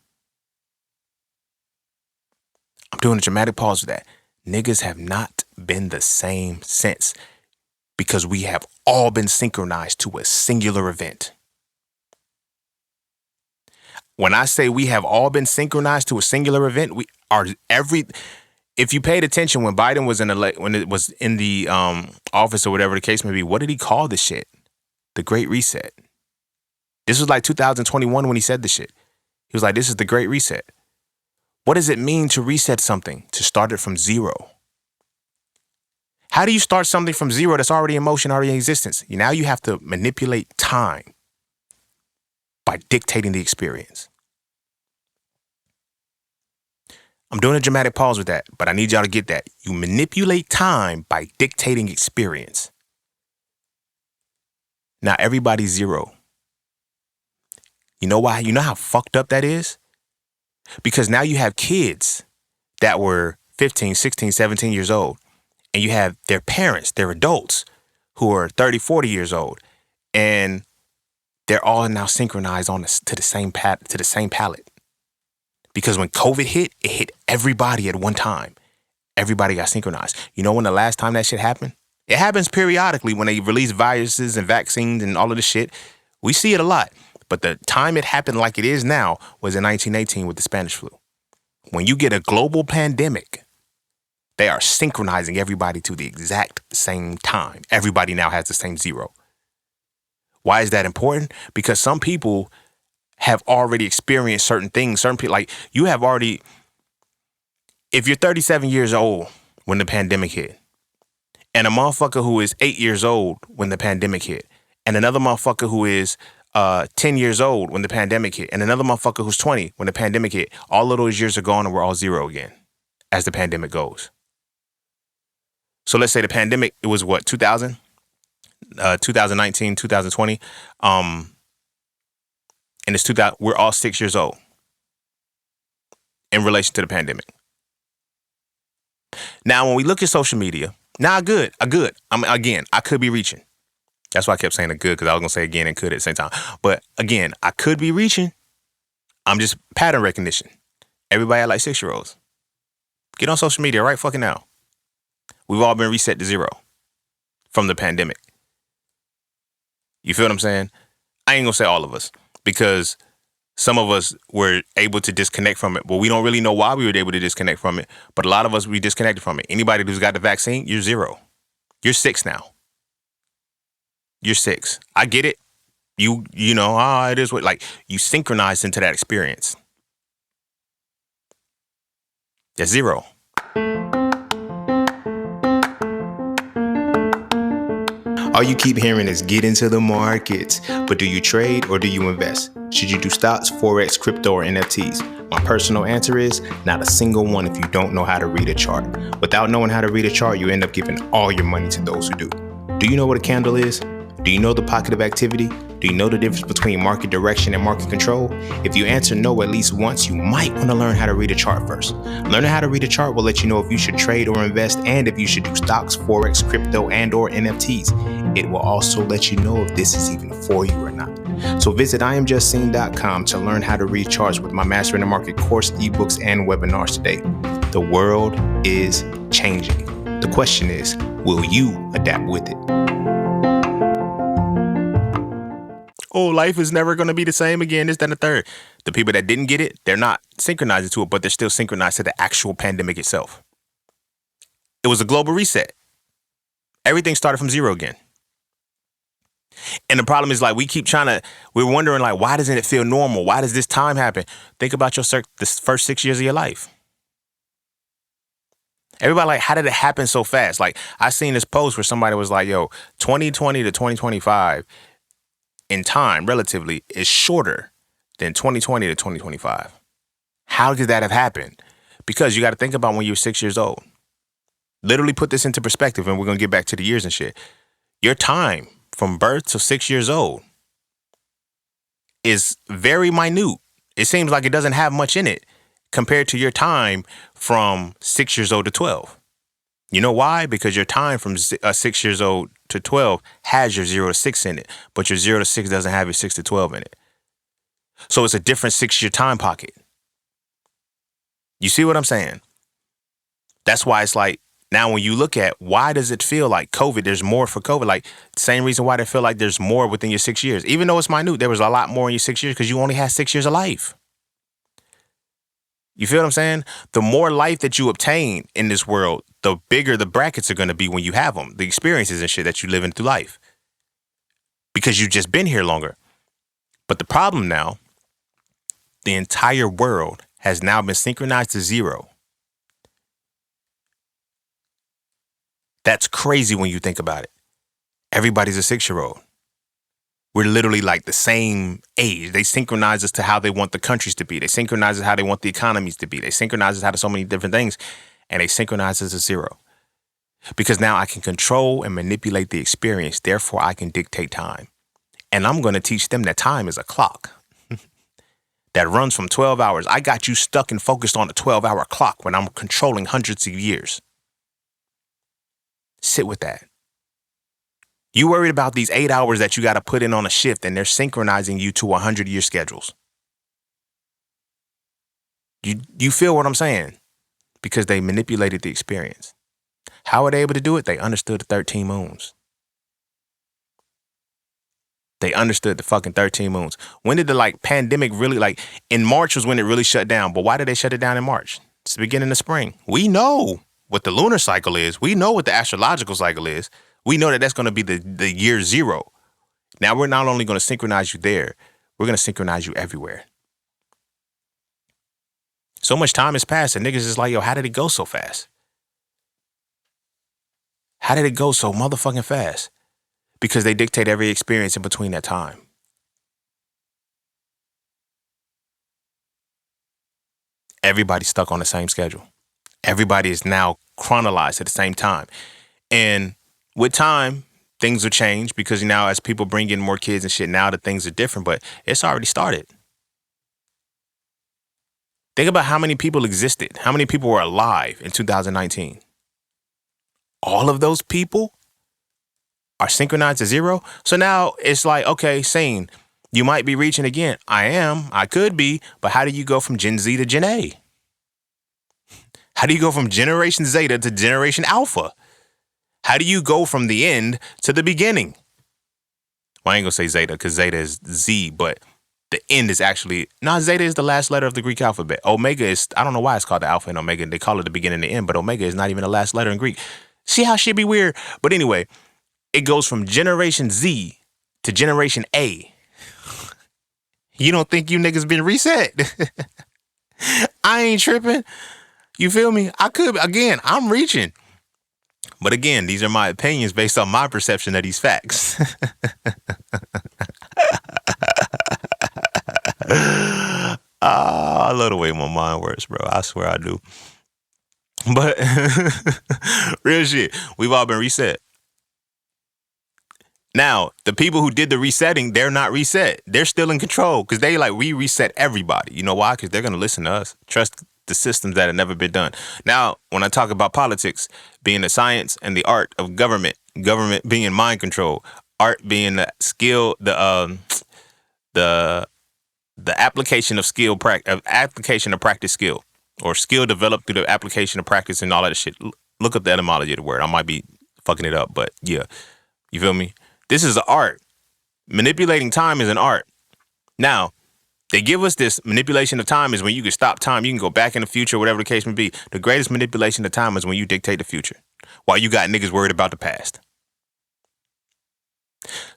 Speaker 1: I'm doing a dramatic pause with that. niggas have not been the same since, because we have all been synchronized to a singular event. When I say we have all been synchronized to a singular event, we are if you paid attention when Biden was when it was in the office or whatever the case may be, what did he call this shit? The Great Reset. This was like 2021 when he said this shit. He was like, this is the Great Reset. What does it mean to reset something? To start it from zero. How do you start something from zero that's already in motion, already in existence? Now you have to manipulate time by dictating the experience. I'm doing a dramatic pause with that, but I need y'all to get that. You manipulate time by dictating experience. Now everybody's zero. You know why? You know how fucked up that is? Because now you have kids that were 15, 16, 17 years old, and you have their parents, their adults, who are 30, 40 years old, and they're all now synchronized to the same palette. Because when COVID hit, it hit everybody at one time. Everybody got synchronized. You know when the last time that shit happened? It happens periodically when they release viruses and vaccines and all of this shit. We see it a lot. But the time it happened like it is now was in 1918 with the Spanish flu. When you get a global pandemic, they are synchronizing everybody to the exact same time. Everybody now has the same zero. Why is that important? Because some people have already experienced certain things. Certain people, like you have already, if you're 37 years old when the pandemic hit, and a motherfucker who is 8 years old when the pandemic hit, and another motherfucker who is 10 years old when the pandemic hit, and another motherfucker who's 20 when the pandemic hit, all of those years are gone and we're all zero again as the pandemic goes. So let's say the pandemic, it was what, 2019, 2020, and it's 2000, we're all 6 years old in relation to the pandemic. Now, when we look at social media, I could be reaching. That's why I kept saying a good, because I was going to say again and could at the same time. But again, I could be reaching. I'm just pattern recognition. Everybody act like 6-year-olds. Get on social media right fucking now. We've all been reset to zero from the pandemic. You feel what I'm saying? I ain't going to say all of us, because some of us were able to disconnect from it. But we don't really know why we were able to disconnect from it. But a lot of us, we disconnected from it. Anybody who's got the vaccine, you're zero. You're 6 now. You're 6. I get it. You know, it is what, like, you synchronized into that experience. That's zero. All you keep hearing is get into the markets. But do you trade or do you invest? Should you do stocks, Forex, crypto, or NFTs? My personal answer is not a single one if you don't know how to read a chart. Without knowing how to read a chart, you end up giving all your money to those who do. Do you know what a candle is? Do you know the pocket of activity? Do you know the difference between market direction and market control? If you answer no at least once, you might want to learn how to read a chart first. Learning how to read a chart will let you know if you should trade or invest, and if you should do stocks, Forex, crypto, and or NFTs. It will also let you know if this is even for you or not. So visit IamJustSeen.com to learn how to read charts with my Mastering the Market course, ebooks, and webinars today. The world is changing. The question is, will you adapt with it? Oh, life is never going to be the same again. This, that, and the third. The people that didn't get it, they're not synchronizing to it, but they're still synchronized to the actual pandemic itself. It was a global reset. Everything started from zero again. And the problem is, like, we're wondering, like, why doesn't it feel normal? Why does this time happen? Think about the first 6 years of your life. Everybody, like, how did it happen so fast? Like, I seen this post where somebody was like, yo, 2020 to 2025 in time, relatively, is shorter than 2020 to 2025. How did that have happened? Because you got to think about when you were 6 years old. Literally put this into perspective, and we're going to get back to the years and shit. Your time from birth to 6 years old is very minute. It seems like it doesn't have much in it compared to your time from 6 years old to 12. You know why? Because your time from 6 years old to 12 has your 0 to 6 in it, but your 0 to 6 doesn't have your 6 to 12 in it. So it's a different 6-year time pocket. You see what I'm saying? That's why it's like, now when you look at why does it feel like COVID, there's more for COVID, like same reason why they feel like there's more within your 6 years. Even though it's minute, there was a lot more in your 6 years because you only had 6 years of life. You feel what I'm saying? The more life that you obtain in this world, the bigger the brackets are going to be when you have them, the experiences and shit that you live in through life. Because you've just been here longer. But the problem now, the entire world has now been synchronized to zero. That's crazy when you think about it. Everybody's a 6-year-old. We're literally like the same age. They synchronize us to how they want the countries to be. They synchronize us how they want the economies to be. They synchronize us how to so many different things. And they synchronize us to zero. Because now I can control and manipulate the experience. Therefore, I can dictate time. And I'm going to teach them that time is a clock that runs from 12 hours. I got you stuck and focused on a 12-hour clock when I'm controlling hundreds of years. Sit with that. You worried about these 8 hours that you got to put in on a shift, and they're synchronizing you to 100-year schedules. You feel what I'm saying? Because they manipulated the experience. How were they able to do it? They understood the 13 moons. They understood the fucking 13 moons. When did the pandemic really in March was when it really shut down. But why did they shut it down in March? It's the beginning of spring. We know what the lunar cycle is. We know what the astrological cycle is. We know that that's going to be the year zero. Now we're not only going to synchronize you there, we're going to synchronize you everywhere. So much time has passed and niggas is like, yo, how did it go so fast? How did it go so motherfucking fast? Because they dictate every experience in between that time. Everybody's stuck on the same schedule. Everybody is now chronologized at the same time. And with time, things will change because now as people bring in more kids and shit, now the things are different, but it's already started. Think about how many people existed, how many people were alive in 2019. All of those people are synchronized to zero. So now it's like, okay, Sane, you might be reaching again. I could be, but how do you go from Gen Z to Gen A? How do you go from Generation Zeta to Generation Alpha? How do you go from the end to the beginning? Well, I ain't gonna say Zeta because Zeta is Z, but the end is actually, Zeta is the last letter of the Greek alphabet. Omega is, I don't know why it's called the Alpha and Omega. They call it the beginning and the end, but Omega is not even the last letter in Greek. See how shit be weird? But anyway, it goes from Generation Z to Generation A. You don't think you niggas been reset? I ain't tripping. You feel me? I could, again, I'm reaching. But again, these are my opinions based on my perception of these facts. I love the way my mind works, bro. I swear I do. But real shit, we've all been reset. Now, the people who did the resetting, they're not reset. They're still in control because we reset everybody. You know why? Because they're going to listen to us. Trust the systems that have never been done. Now, when I talk about politics being the science and the art of government being mind control, art being the skill, the application of skill, application of practice skill, or skill developed through the application of practice and all that shit. Look up the etymology of the word. I might be fucking it up, but yeah, you feel me? This is an art. Manipulating time is an art. Now, they give us this manipulation of time is when you can stop time. You can go back in the future, whatever the case may be. The greatest manipulation of time is when you dictate the future while you got niggas worried about the past.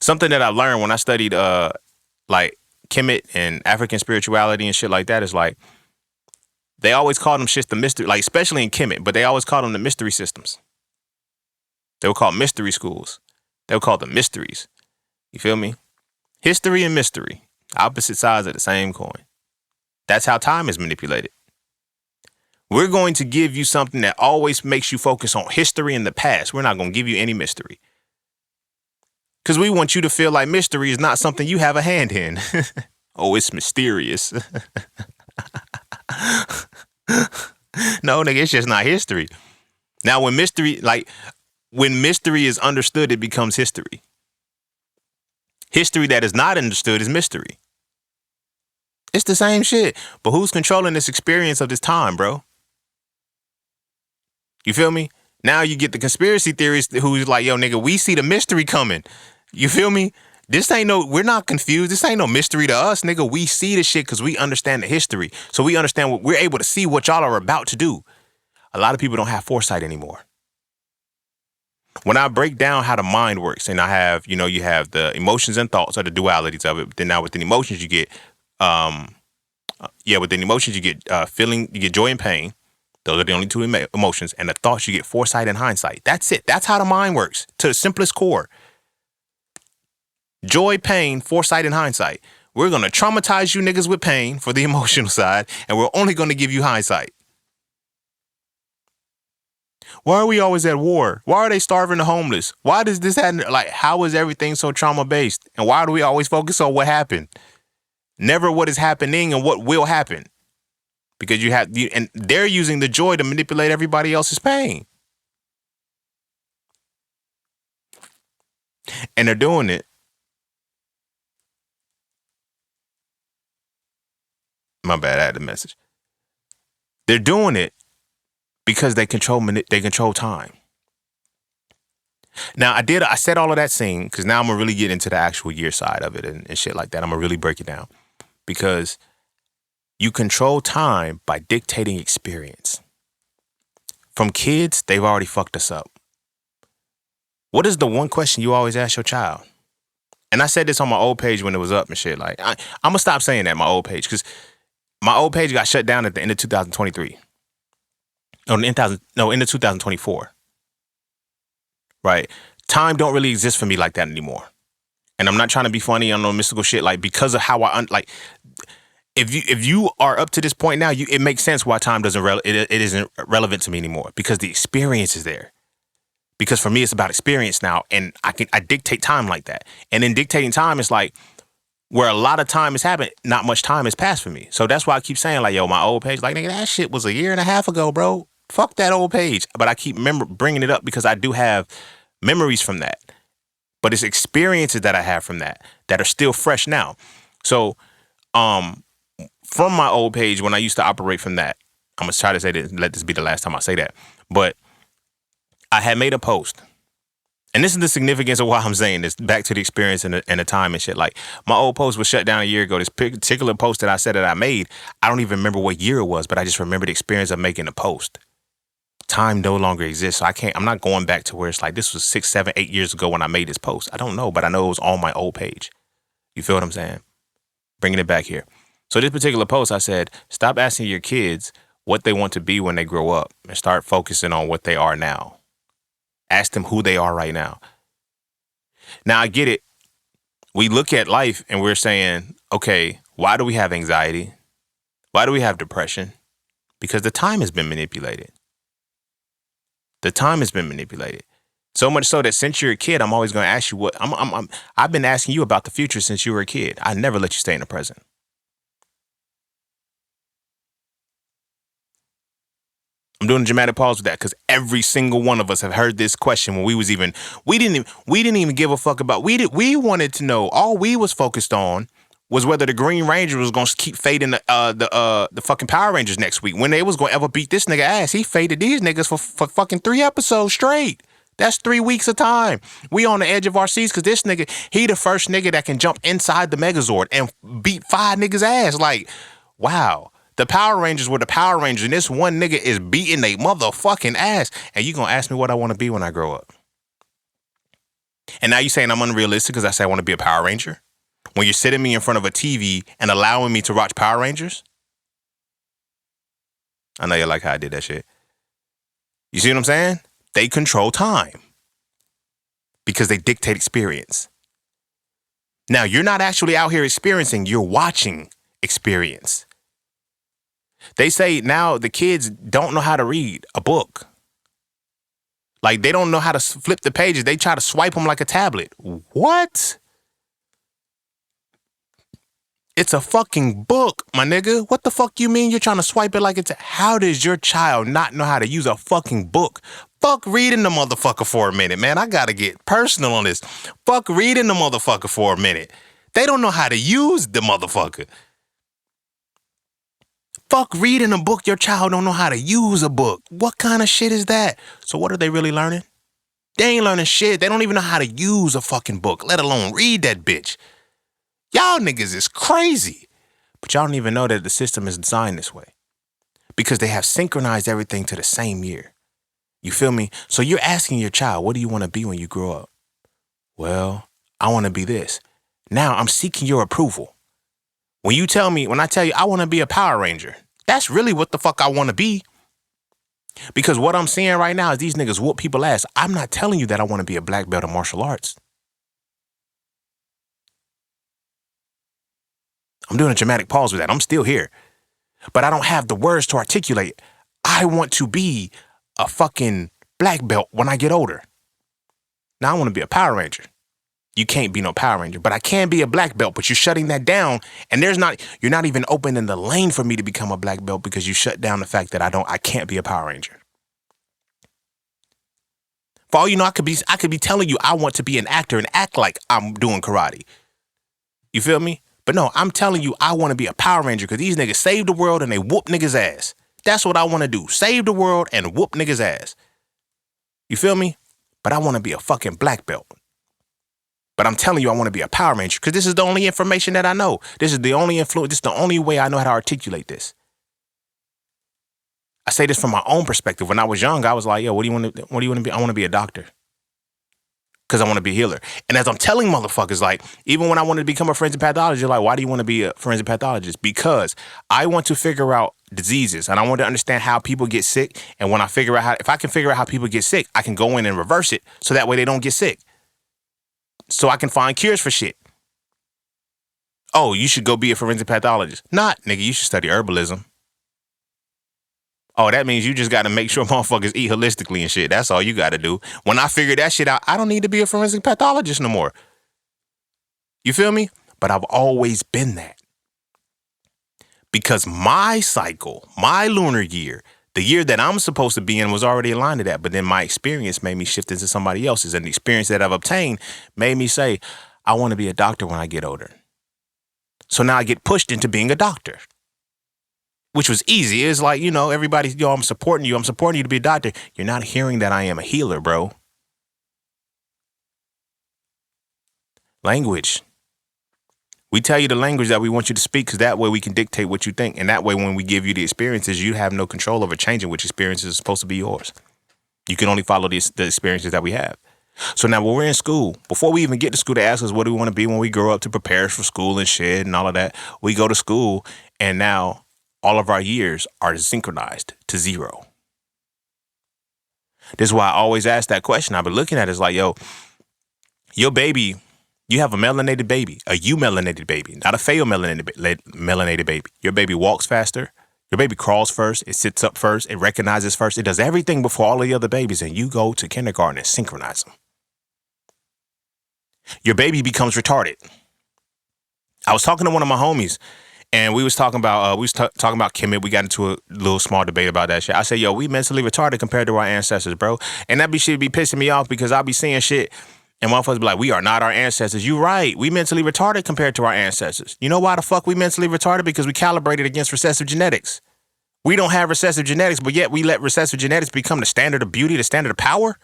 Speaker 1: Something that I learned when I studied Kemet and African spirituality and shit like that is they always call them shit the mystery, especially in Kemet, but they always call them the mystery systems. They were called mystery schools. They were called the mysteries. You feel me? History and mystery. Opposite sides of the same coin. That's how time is manipulated. We're going to give you something that always makes you focus on history and the past. We're not going to give you any mystery. Because we want you to feel like mystery is not something you have a hand in. Oh, it's mysterious. No, nigga, it's just not history. Now, when mystery is understood, it becomes history. History that is not understood is mystery. It's the same shit. But who's controlling this experience of this time, bro? You feel me? Now you get the conspiracy theorists who's like, yo, nigga, we see the mystery coming. You feel me? We're not confused. This ain't no mystery to us, nigga. We see the shit because we understand the history. So we understand we're able to see what y'all are about to do. A lot of people don't have foresight anymore. When I break down how the mind works, and I have, you have the emotions and thoughts or the dualities of it. But then now within emotions, you get, within emotions, you get feeling, you get joy and pain. Those are the only two emotions. And the thoughts, you get foresight and hindsight. That's it. That's how the mind works to the simplest core. Joy, pain, foresight, and hindsight. We're going to traumatize you niggas with pain for the emotional side, and we're only going to give you hindsight. Why are we always at war? Why are they starving the homeless? Why does this happen? Like, how is everything so trauma-based? And why do we always focus on what happened? Never what is happening and what will happen. Because and they're using the joy to manipulate everybody else's pain. And they're doing it. My bad, I had the message. They're doing it because they control time. Now, I said all of that scene because now I'm going to really get into the actual year side of it and shit like that. I'm going to really break it down because you control time by dictating experience. From kids, they've already fucked us up. What is the one question you always ask your child? And I said this on my old page when it was up and shit. Like, I'm going to stop saying that, my old page, because my old page got shut down at the end of 2023. End of 2024. Right? Time don't really exist for me like that anymore. And I'm not trying to be funny on no mystical shit. Like, because of how if you are up to this point now, it makes sense why time it isn't relevant to me anymore, because the experience is there. Because for me, it's about experience now, and I dictate time like that. And in dictating time, it's like where a lot of time has happened, not much time has passed for me. So that's why I keep saying, like, yo, my old page, like, nigga, that shit was a year and a half ago, bro. Fuck that old page. But I keep bringing it up because I do have memories from that. But it's experiences that I have from that are still fresh now. So, from my old page, when I used to operate from that, I'm going to try to say this, let this be the last time I say that. But I had made a post. And this is the significance of why I'm saying this, back to the experience and the time and shit. Like, my old post was shut down a year ago. This particular post that I said that I made, I don't even remember what year it was, but I just remember the experience of making a post. Time no longer exists. So I'm not going back to where it's like, this was 6, 7, 8 years ago when I made this post. I don't know, but I know it was on my old page. You feel what I'm saying? Bringing it back here. So this particular post, I said, stop asking your kids what they want to be when they grow up and start focusing on what they are now. Ask them who they are right now. Now, I get it. We look at life and we're saying, okay, why do we have anxiety? Why do we have depression? Because the time has been manipulated. The time has been manipulated. So much so that since you're a kid, I'm always going to ask you I've been asking you about the future since you were a kid. I never let you stay in the present. I'm doing a dramatic pause with that because every single one of us have heard this question when we didn't even give a fuck about. We wanted to know. All we was focused on was whether the Green Ranger was gonna keep fading the fucking Power Rangers next week, when they was gonna ever beat this nigga ass. He faded these niggas for fucking 3 episodes straight. That's 3 weeks of time. We on the edge of our seats because this nigga, he the first nigga that can jump inside the Megazord and beat 5 niggas ass. Like, wow. The Power Rangers were the Power Rangers, and this one nigga is beating they motherfucking ass. And you gonna ask me what I want to be when I grow up? And now you saying I'm unrealistic because I say I want to be a Power Ranger? When you're sitting me in front of a TV and allowing me to watch Power Rangers? I know you like how I did that shit. You see what I'm saying? They control time because they dictate experience. Now, you're not actually out here experiencing, you're watching experience. They say now the kids don't know how to read a book. Like, they don't know how to flip the pages. They try to swipe them like a tablet. What? It's a fucking book, my nigga. What the fuck you mean you're trying to swipe it like it's how does your child not know how to use a fucking book? Fuck reading the motherfucker for a minute, man. I gotta get personal on this. Fuck reading the motherfucker for a minute. They don't know how to use the motherfucker. Fuck reading a book. Your child don't know how to use a book. What kind of shit is that? So what are they really learning? They ain't learning shit. They don't even know how to use a fucking book, let alone read that bitch. Y'all niggas is crazy. But y'all don't even know that the system is designed this way. Because they have synchronized everything to the same year. You feel me? So you're asking your child, what do you want to be when you grow up? Well, I want to be this. Now I'm seeking your approval. When I tell you I want to be a Power Ranger, that's really what the fuck I want to be. Because what I'm seeing right now is these niggas whoop people ass. I'm not telling you that I want to be a black belt in martial arts. I'm doing a dramatic pause with that. I'm still here. But I don't have the words to articulate. I want to be a fucking black belt when I get older. Now I want to be a Power Ranger. You can't be no Power Ranger, but I can be a black belt, but you're shutting that down. And you're not even opening the lane for me to become a black belt because you shut down the fact that I can't be a Power Ranger. For all you know, I could be telling you I want to be an actor and act like I'm doing karate. You feel me? But no, I'm telling you I want to be a Power Ranger because these niggas save the world and they whoop niggas' ass. That's what I want to do. Save the world and whoop niggas' ass. You feel me? But I want to be a fucking black belt. But I'm telling you I want to be a Power Ranger because this is the only information that I know. This is the only influence. This is the only way I know how to articulate this. I say this from my own perspective. When I was young, I was like, yo, what do you want to be? I want to be a doctor. Because I want to be a healer. And as I'm telling motherfuckers, like, even when I wanted to become a forensic pathologist, like, why do you want to be a forensic pathologist? Because I want to figure out diseases and I want to understand how people get sick. And when I figure out if I can figure out how people get sick, I can go in and reverse it so that way they don't get sick. So I can find cures for shit. Oh, you should go be a forensic pathologist. Not, nigga, you should study herbalism. Oh, that means you just got to make sure motherfuckers eat holistically and shit. That's all you got to do. When I figure that shit out, I don't need to be a forensic pathologist no more. You feel me? But I've always been that. Because my cycle, my lunar year, the year that I'm supposed to be in was already aligned to that. But then my experience made me shift into somebody else's. And the experience that I've obtained made me say, I want to be a doctor when I get older. So now I get pushed into being a doctor. Which was easy. It's like, you know, everybody, yo, I'm supporting you. I'm supporting you to be a doctor. You're not hearing that I am a healer, bro. Language. We tell you the language that we want you to speak because that way we can dictate what you think. And that way when we give you the experiences, you have no control over changing which experiences are supposed to be yours. You can only follow the experiences that we have. So now when we're in school, before we even get to school, they ask us what do we want to be when we grow up to prepare us for school and shit and all of that. We go to school and now all of our years are synchronized to 0. This is why I always ask that question. I've been looking at it, it's like, yo, your baby, you have a melanated baby, a eumelanated baby, not a melanated baby. Your baby walks faster. Your baby crawls first. It sits up first. It recognizes first. It does everything before all of the other babies. And you go to kindergarten and synchronize them. Your baby becomes retarded. I was talking to one of my homies. And we was talking about talking about Kemet. We got into a little small debate about that shit. I said, yo, we mentally retarded compared to our ancestors, bro. And that shit be pissing me off because I'll be seeing shit and motherfuckers be like, we are not our ancestors. You right. We mentally retarded compared to our ancestors. You know why the fuck we mentally retarded? Because we calibrated against recessive genetics. We don't have recessive genetics, but yet we let recessive genetics become the standard of beauty, the standard of power.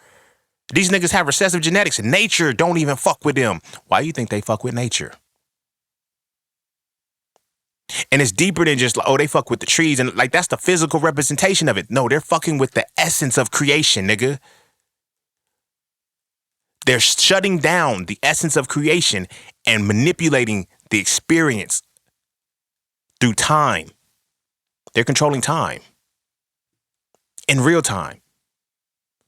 Speaker 1: These niggas have recessive genetics and nature don't even fuck with them. Why do you think they fuck with nature? And it's deeper than just like, oh, they fuck with the trees. And like, that's the physical representation of it. No, they're fucking with the essence of creation, nigga. They're shutting down the essence of creation and manipulating the experience through time. They're controlling time in real time.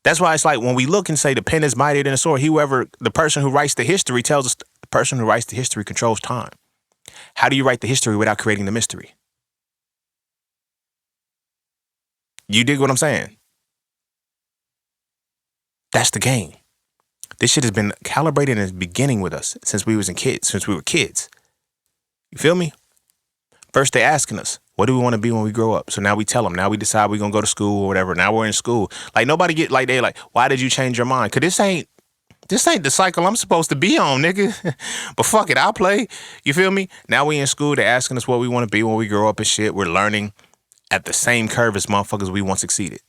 Speaker 1: That's why it's like when we look and say the pen is mightier than a sword, the person who writes the history tells us the person who writes the history controls time. How do you write the history without creating the mystery? You dig what I'm saying? That's the game. This shit has been calibrated and is beginning with us since we were kids. You feel me? First, they asking us, what do we want to be when we grow up? So now we tell them. Now we decide we're going to go to school or whatever. Now we're in school. Like, nobody get like, they like, why did you change your mind? Because this ain't the cycle I'm supposed to be on, nigga. But fuck it, I'll play. You feel me? Now we in school. They're asking us what we want to be when we grow up and shit. We're learning. at the same curve as motherfuckers we once exceeded.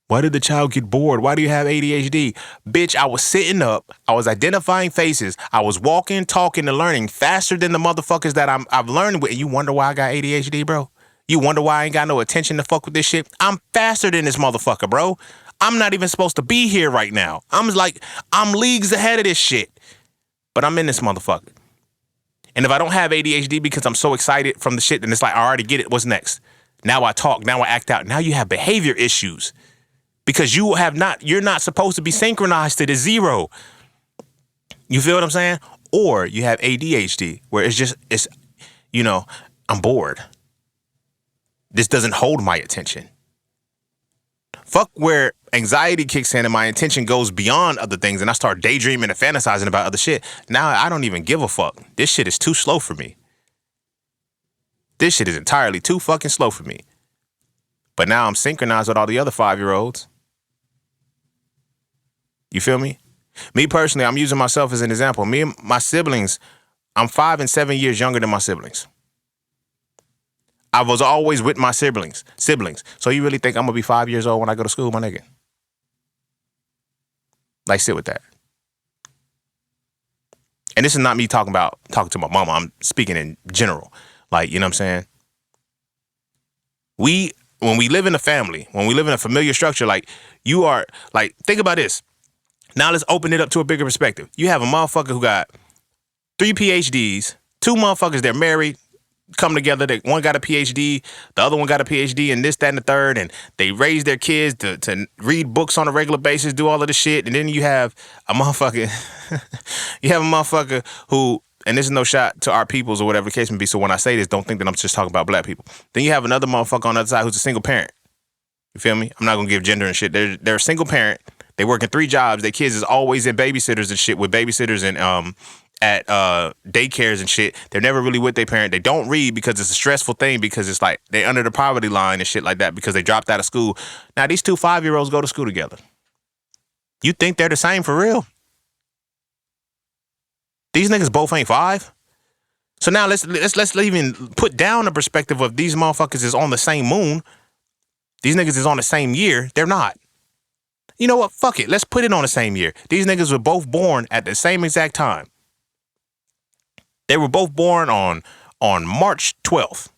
Speaker 1: Why did the child get bored? Why do you have ADHD? Bitch, I was sitting up. I was identifying faces. I was walking, talking, and learning faster than the motherfuckers that I've learned with. And you wonder why I got ADHD, bro? You wonder why I ain't got no attention to fuck with this shit? I'm faster than this motherfucker, bro. I'm not even supposed to be here right now. I'm leagues ahead of this shit. But I'm in this motherfucker. And if I don't have ADHD because I'm so excited from the shit, then it's like, I already get it. What's next? Now I talk. Now I act out. Now you have behavior issues. Because you're not supposed to be synchronized to the zero. You feel what I'm saying? Or you have ADHD where I'm bored. This doesn't hold my attention. Fuck where anxiety kicks in and my attention goes beyond other things and I start daydreaming and fantasizing about other shit. Now I don't even give a fuck. This shit is too slow for me. This shit is entirely too fucking slow for me. But now I'm synchronized with all the other 5-year-olds. You feel me? Me personally, I'm using myself as an example. Me and my siblings, I'm 5 and 7 years younger than my siblings. I was always with my siblings. So you really think I'm going to be 5 years old when I go to school, my nigga? Like, sit with that. And this is not me talking to my mama. I'm speaking in general. Like, you know what I'm saying? When we live in a family, when we live in a familiar structure, like, you are, like, think about this. Now let's open it up to a bigger perspective. You have a motherfucker who got 3 PhDs, 2 motherfuckers, they're married, come together. One got a PhD, the other one got a PhD, and this, that, and the third, and they raise their kids to read books on a regular basis, do all of this shit, and then you have a motherfucker, who, and this is no shot to our peoples or whatever the case may be, so when I say this, don't think that I'm just talking about black people. Then you have another motherfucker on the other side who's a single parent. You feel me? I'm not gonna give gender and shit. They're a single parent. They work in 3 jobs. Their kids is always in babysitters and shit, with babysitters and at daycares and shit. They're never really with their parent. They don't read because it's a stressful thing, because it's like they're under the poverty line and shit like that because they dropped out of school. Now these 2 5-year-olds go to school together. You think they're the same for real? These niggas both ain't 5. So now let's even put down the perspective of these motherfuckers is on the same moon. These niggas is on the same year. They're not. You know what? Fuck it. Let's put it on the same year. These niggas were both born at the same exact time. They were both born on March 12th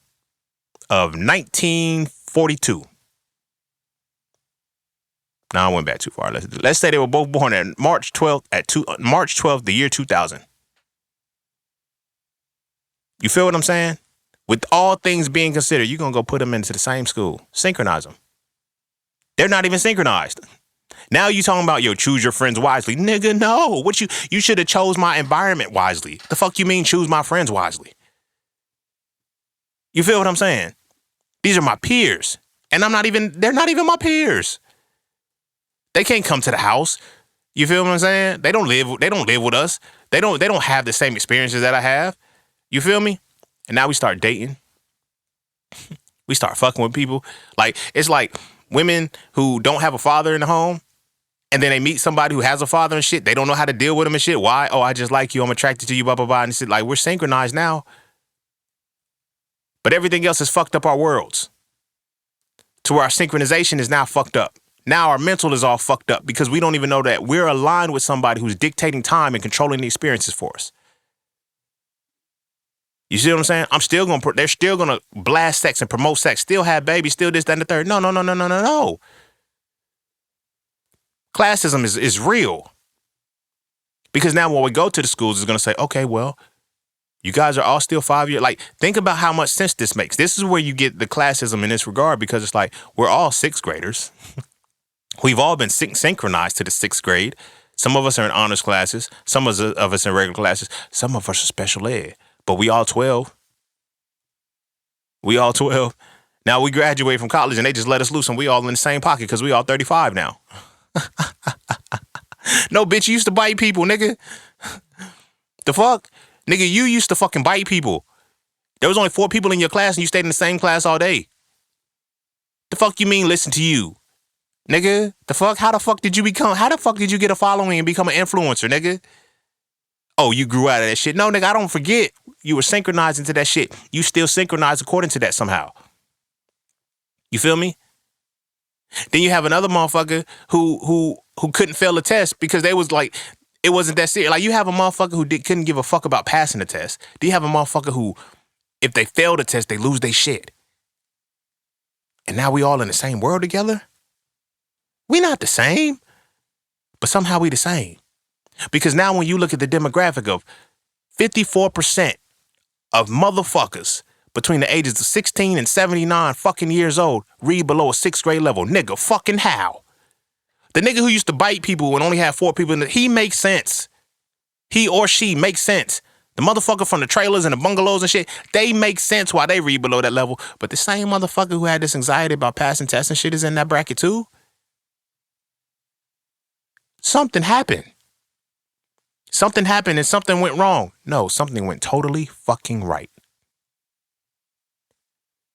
Speaker 1: of 1942. Now I went back too far. Let's say they were both born at March 12th, the year 2000. You feel what I'm saying? With all things being considered, you're going to go put them into the same school. Synchronize them. They're not even synchronized. Now you talking about, choose your friends wisely. Nigga, no. You should have chose my environment wisely. The fuck you mean choose my friends wisely? You feel what I'm saying? These are my peers. And they're not even my peers. They can't come to the house. You feel what I'm saying? They don't live with us. They don't have the same experiences that I have. You feel me? And now we start dating. We start fucking with people. Like, it's like women who don't have a father in the home, and then they meet somebody who has a father and shit. They don't know how to deal with him and shit. Why? Oh, I just like you. I'm attracted to you, blah, blah, blah. And it's like, we're synchronized now. But everything else has fucked up our worlds to where our synchronization is now fucked up. Now our mental is all fucked up because we don't even know that we're aligned with somebody who's dictating time and controlling the experiences for us. You see what I'm saying? They're still going to blast sex and promote sex, still have babies, still this, that, and the third. No. Classism is real. Because now when we go to the schools, it's going to say, okay, well, you guys are all still 5 years. Like, think about how much sense this makes. This is where you get the classism in this regard, because it's like, we're all 6th graders. We've all been synchronized to the 6th grade. Some of us are in honors classes. Some of us in regular classes. Some of us are special ed. But we all 12. Now we graduate from college and they just let us loose and we all in the same pocket because we all 35 now. No, bitch, you used to bite people, nigga. The fuck? Nigga, you used to fucking bite people. There was only 4 people in your class and you stayed in the same class all day. The fuck you mean listen to you? Nigga, the fuck? How the fuck did you get a following and become an influencer, nigga? Oh, you grew out of that shit. No, nigga, I don't forget. You were synchronized into that shit. You still synchronized according to that somehow. You feel me? Then you have another motherfucker who couldn't fail a test because they was like, it wasn't that serious. Like, you have a motherfucker who couldn't give a fuck about passing the test. Do you have a motherfucker who, if they fail the test, they lose their shit? And now we all in the same world together? We not the same, but somehow we the same. Because now when you look at the demographic of 54% of motherfuckers between the ages of 16 and 79 fucking years old read below a 6th grade level. Nigga, fucking how? The nigga who used to bite people and only had 4 people in it, he makes sense. He or she makes sense. The motherfucker from the trailers and the bungalows and shit, they make sense why they read below that level. But the same motherfucker who had this anxiety about passing tests and shit is in that bracket too. Something happened. Something happened and something went wrong. No, something went totally fucking right.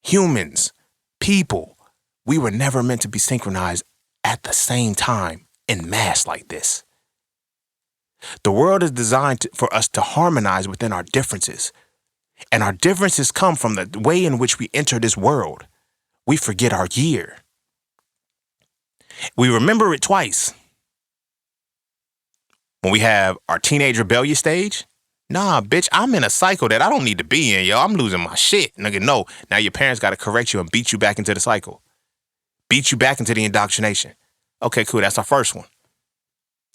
Speaker 1: Humans, people, we were never meant to be synchronized at the same time in mass like this. The world is designed for us to harmonize within our differences. And our differences come from the way in which we enter this world. We forget our year. We remember it twice. When we have our teenage rebellious stage. Nah, bitch, I'm in a cycle that I don't need to be in, yo. I'm losing my shit. Nigga, no. Now your parents got to correct you and beat you back into the cycle. Beat you back into the indoctrination. Okay, cool. That's our first one.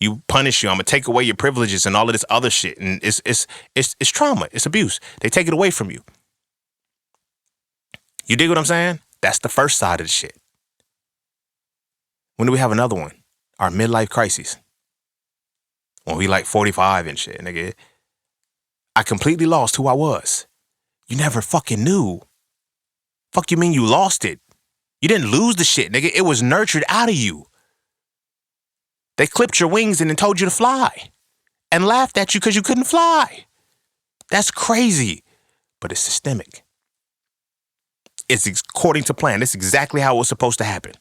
Speaker 1: You punish you. I'm going to take away your privileges and all of this other shit. And it's trauma. It's abuse. They take it away from you. You dig what I'm saying? That's the first side of the shit. When do we have another one? Our midlife crises. When we like 45 and shit, nigga. I completely lost who I was. You never fucking knew. Fuck you mean you lost it? You didn't lose the shit, nigga. It was nurtured out of you. They clipped your wings and then told you to fly. And laughed at you because you couldn't fly. That's crazy. But it's systemic. It's according to plan. It's exactly how it was supposed to happen.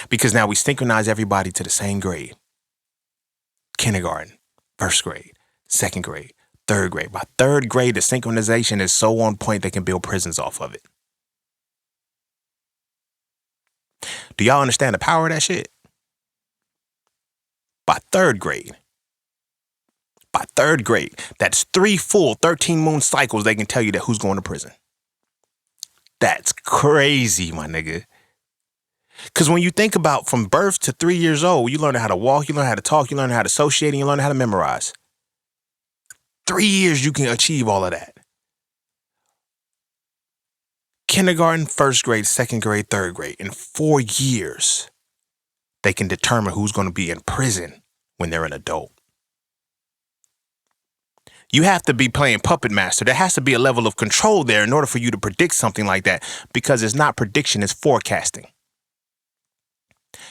Speaker 1: Because now we synchronize everybody to the same grade. Kindergarten, 1st grade, 2nd grade, 3rd grade. By 3rd grade, the synchronization is so on point they can build prisons off of it. Do y'all understand the power of that shit? By 3rd grade. By 3rd grade, that's 3 full 13-moon cycles they can tell you that who's going to prison. That's crazy, my nigga. Because when you think about from birth to 3 years old, you learn how to walk, you learn how to talk, you learn how to associate, and you learn how to memorize. 3 years, you can achieve all of that. Kindergarten, 1st grade, 2nd grade, 3rd grade. In 4 years, they can determine who's going to be in prison when they're an adult. You have to be playing puppet master. There has to be a level of control there in order for you to predict something like that, because it's not prediction, it's forecasting.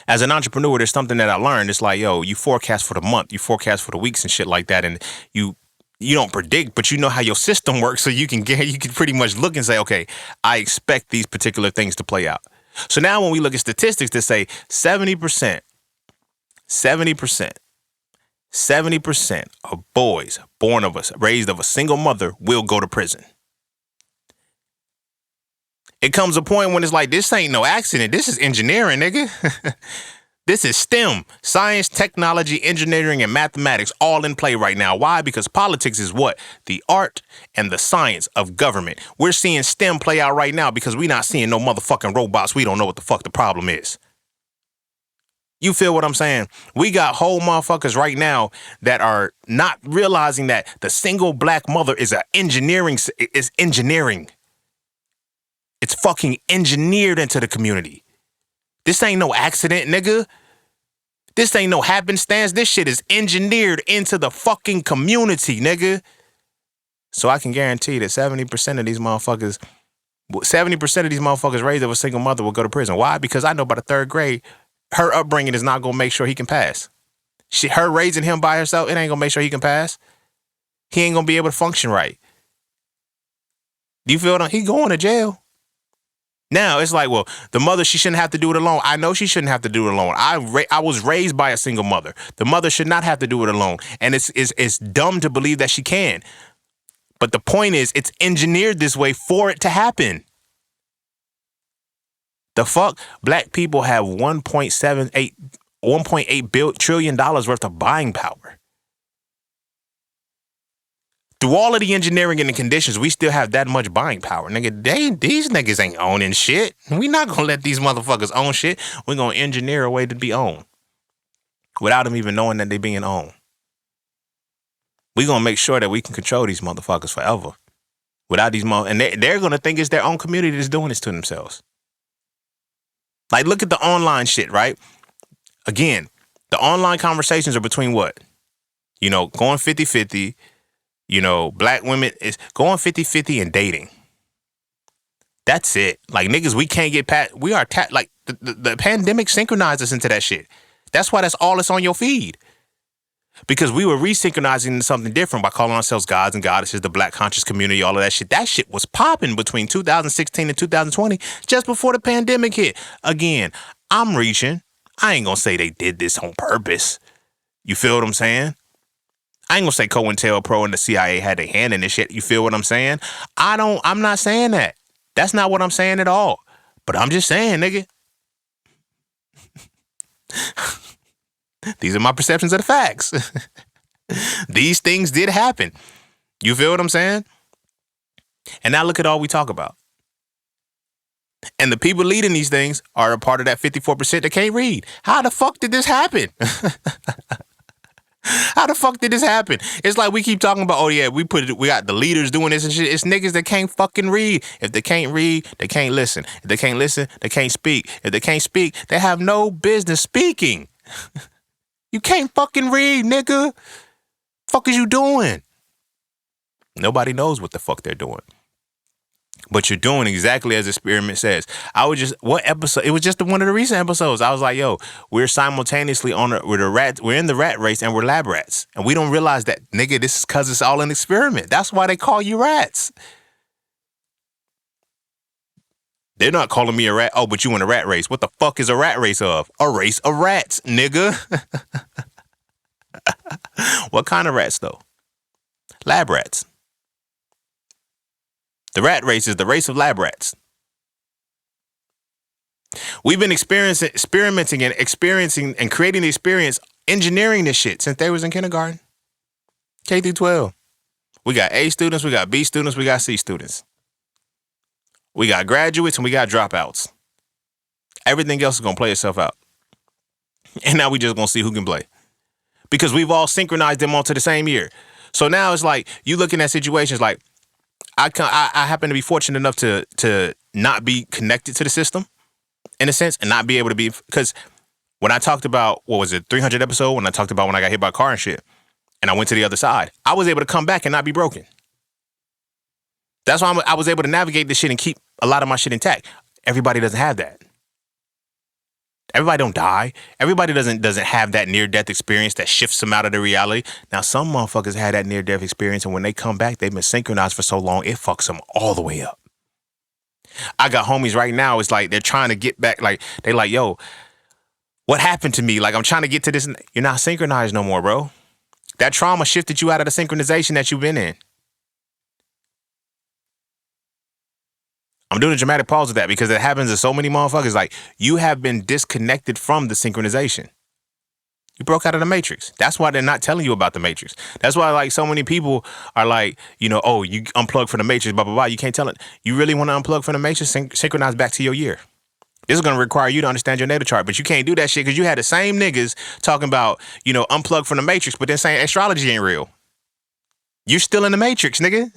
Speaker 1: As an entrepreneur, there's something that I learned. It's like, yo, you forecast for the month, you forecast for the weeks and shit like that, and you don't predict, but you know how your system works, so you can pretty much look and say, okay, I expect these particular things to play out. So now when we look at statistics that say 70% of boys raised of a single mother will go to prison. It comes a point when it's like, this ain't no accident. This is engineering, nigga. This is STEM, science, technology, engineering, and mathematics all in play right now. Why? Because politics is what? The art and the science of government. We're seeing STEM play out right now because we're not seeing no motherfucking robots. We don't know what the fuck the problem is. You feel what I'm saying? We got whole motherfuckers right now that are not realizing that the single black mother is engineering. It's fucking engineered into the community. This ain't no accident, nigga. This ain't no happenstance. This shit is engineered into the fucking community, nigga. So I can guarantee that 70% of these motherfuckers raised of a single mother will go to prison. Why? Because I know by the 3rd grade, her upbringing is not going to make sure he can pass. Her raising him by herself, it ain't going to make sure he can pass. He ain't going to be able to function right. Do you feel what he going to jail? Now, it's like, well, the mother, she shouldn't have to do it alone. I know she shouldn't have to do it alone. I was raised by a single mother. The mother should not have to do it alone. And it's dumb to believe that she can. But the point is, it's engineered this way for it to happen. The fuck? Black people have $1.8 trillion worth of buying power. Through all of the engineering and the conditions, we still have that much buying power. Nigga, these niggas ain't owning shit. We not gonna let these motherfuckers own shit. We're gonna engineer a way to be owned without them even knowing that they being owned. We gonna make sure that we can control these motherfuckers forever. Without these and they're gonna think it's their own community that's doing this to themselves. Like, look at the online shit, right? Again, the online conversations are between what? Going 50-50. Black women is going 50-50 and dating. That's it. Like, niggas, we can't get past. We are like the pandemic synchronized us into that shit. That's why that's all that's on your feed. Because we were resynchronizing into something different by calling ourselves gods and goddesses, the black conscious community, all of that shit. That shit was popping between 2016 and 2020, just before the pandemic hit. Again, I'm reaching. I ain't gonna say they did this on purpose. You feel what I'm saying? I ain't gonna say COINTELPRO and the CIA had a hand in this shit. You feel what I'm saying? I'm not saying that. That's not what I'm saying at all. But I'm just saying, nigga. These are my perceptions of the facts. These things did happen. You feel what I'm saying? And now look at all we talk about. And the people leading these things are a part of that 54% that can't read. How the fuck did this happen? How the fuck did this happen? It's like we keep talking about, oh yeah, we got the leaders doing this and shit. It's niggas that can't fucking read. If they can't read, they can't listen. If they can't listen, they can't speak. If they can't speak, they have no business speaking. You can't fucking read, nigga. Fuck is you doing? Nobody knows what the fuck they're doing. But you're doing exactly as the experiment says. What episode? It was just one of the recent episodes. I was like, yo, we're simultaneously we're in the rat race and we're lab rats. And we don't realize that, nigga, this is because it's all an experiment. That's why they call you rats. They're not calling me a rat. Oh, but you in a rat race. What the fuck is a rat race of? A race of rats, nigga. What kind of rats, though? Lab rats. The rat race is the race of lab rats. We've been experimenting and creating the experience, engineering this shit since they was in kindergarten. K through 12. We got A students, we got B students, we got C students. We got graduates and we got dropouts. Everything else is going to play itself out. And now we just going to see who can play. Because we've all synchronized them onto the same year. So now it's like, you looking at situations like, I happen to be fortunate enough to not be connected to the system, in a sense, and not be able to be, because when I talked about, 300 episode, when I talked about when I got hit by a car and shit, and I went to the other side, I was able to come back and not be broken. That's why I was able to navigate this shit and keep a lot of my shit intact. Everybody doesn't have that. Everybody don't die. Everybody doesn't have that near-death experience that shifts them out of the reality. Now, some motherfuckers had that near-death experience, and when they come back, they've been synchronized for so long, it fucks them all the way up. I got homies right now, it's like they're trying to get back, like, they like, yo, what happened to me? Like, I'm trying to get to this. You're not synchronized no more, bro. That trauma shifted you out of the synchronization that you've been in. I'm doing a dramatic pause with that because it happens to so many motherfuckers. Like, you have been disconnected from the synchronization. You broke out of the matrix. That's why they're not telling you about the matrix. That's why, like, so many people are like, oh, you unplug from the matrix, blah, blah, blah. You can't tell it. You really want to unplug from the matrix, synchronize back to your year. This is going to require you to understand your natal chart, but you can't do that shit because you had the same niggas talking about, unplug from the matrix, but then saying astrology ain't real. You're still in the matrix, nigga.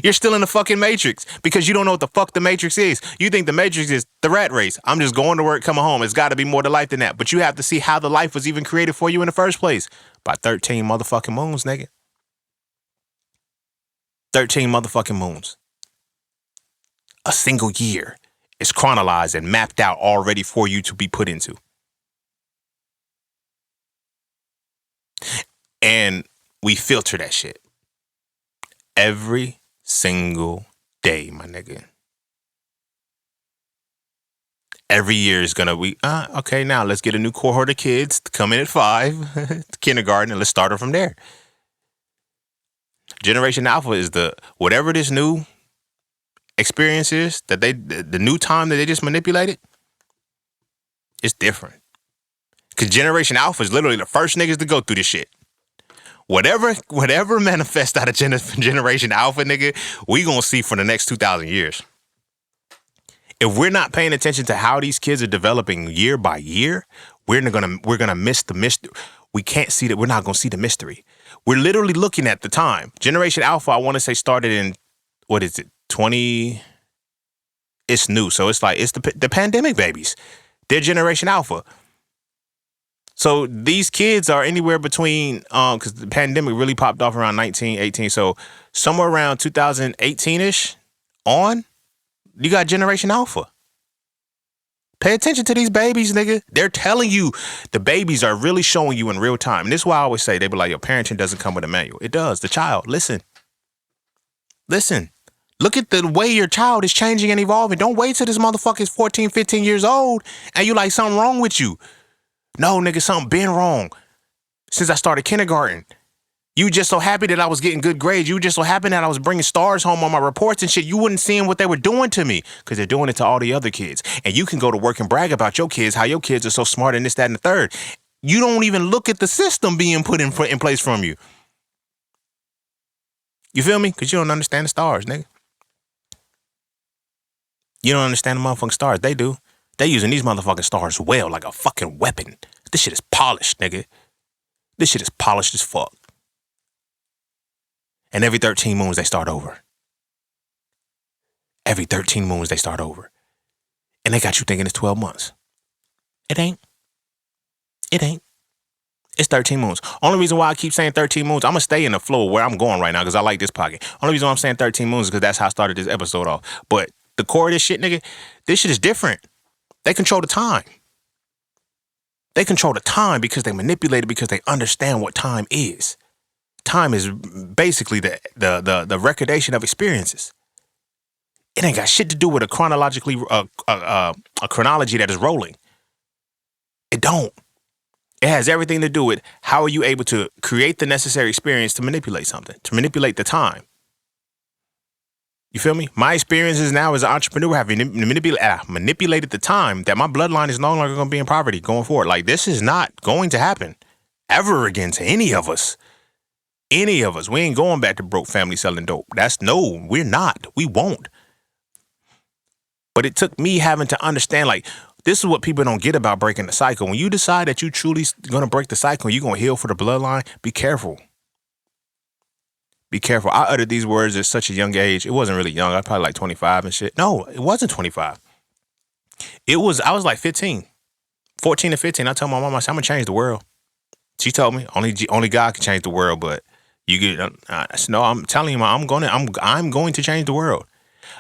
Speaker 1: You're still in the fucking matrix because you don't know what the fuck the matrix is. You think the matrix is the rat race. I'm just going to work, coming home. It's got to be more to life than that. But you have to see how the life was even created for you in the first place. By 13 motherfucking moons, nigga. 13 motherfucking moons. A single year is chronologized and mapped out already for you to be put into. And we filter that shit. Every single day, my nigga. Every year is gonna be, okay, now let's get a new cohort of kids to come in at 5, kindergarten, and let's start them from there. Generation Alpha is whatever this new experiences that the new time that they just manipulated, it's different. Because Generation Alpha is literally the first niggas to go through this shit. Whatever manifests out of Generation Alpha, nigga, we gonna see for the next 2,000 years. If we're not paying attention to how these kids are developing year by year, we're gonna miss the mystery. We can't see that. We're not gonna see the mystery. We're literally looking at the time. Generation Alpha, I want to say, started in, what is it, 20? It's new, so it's like it's the pandemic babies. They're Generation Alpha. So these kids are anywhere between, because the pandemic really popped off around 1918. So somewhere around 2018-ish on, you got Generation Alpha. Pay attention to these babies, nigga. They're telling you, the babies are really showing you in real time. And this is why I always say, they be like, your parenting doesn't come with a manual. It does. The child, listen. Look at the way your child is changing and evolving. Don't wait till this motherfucker is 14, 15 years old and you like something wrong with you. No, nigga, something been wrong since I started kindergarten. You just so happy that I was getting good grades. You just so happy that I was bringing stars home on my reports and shit. You wouldn't see what they were doing to me because they're doing it to all the other kids. And you can go to work and brag about your kids, how your kids are so smart and this, that, and the third. You don't even look at the system being put in place from you. You feel me? Because you don't understand the stars, nigga. You don't understand the motherfucking stars. They do. They using these motherfucking stars well, like a fucking weapon. This shit is polished, nigga. This shit is polished as fuck. And every 13 moons, they start over. Every 13 moons, they start over. And they got you thinking it's 12 months. It ain't. It ain't. It's 13 moons. Only reason why I keep saying 13 moons, I'm going to stay in the flow of where I'm going right now because I like this pocket. Only reason why I'm saying 13 moons is because that's how I started this episode off. But the core of this shit, nigga, this shit is different. They control the time. They control the time because they manipulate it because they understand what time is. Time is basically the recordation of experiences. It ain't got shit to do with a chronology that is rolling. It don't. It has everything to do with how are you able to create the necessary experience to manipulate something, to manipulate the time. You feel me? My experiences now as an entrepreneur have manipulated the time that my bloodline is no longer going to be in poverty going forward. Like, this is not going to happen ever again to any of us. Any of us. We ain't going back to broke family selling dope. We're not. We won't. But it took me having to understand, like, this is what people don't get about breaking the cycle. When you decide that you truly going to break the cycle, you're going to heal for the bloodline, be careful. Be careful. I uttered these words at such a young age. It wasn't really young. I was probably like 25 and shit. No, it wasn't 25. I was like 15, 14 to 15. I told my mom, I said, I'm going to change the world. She told me only God can change the world, but you get, I said, no, I'm telling you, I'm going to change the world.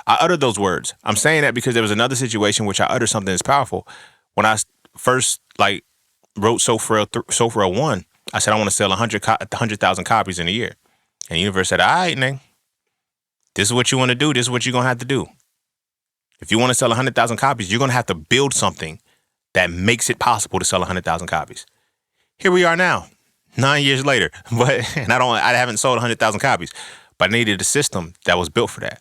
Speaker 1: I uttered those words. I'm saying that because there was another situation which I uttered something that's powerful. When I first wrote So For Real 1, I said, I want to sell 100,000 copies in a year. And the universe said, all right, nigga, this is what you want to do. This is what you're going to have to do. If you want to sell 100,000 copies, you're going to have to build something that makes it possible to sell 100,000 copies. Here we are now, 9 years later, and I haven't sold 100,000 copies, but I needed a system that was built for that.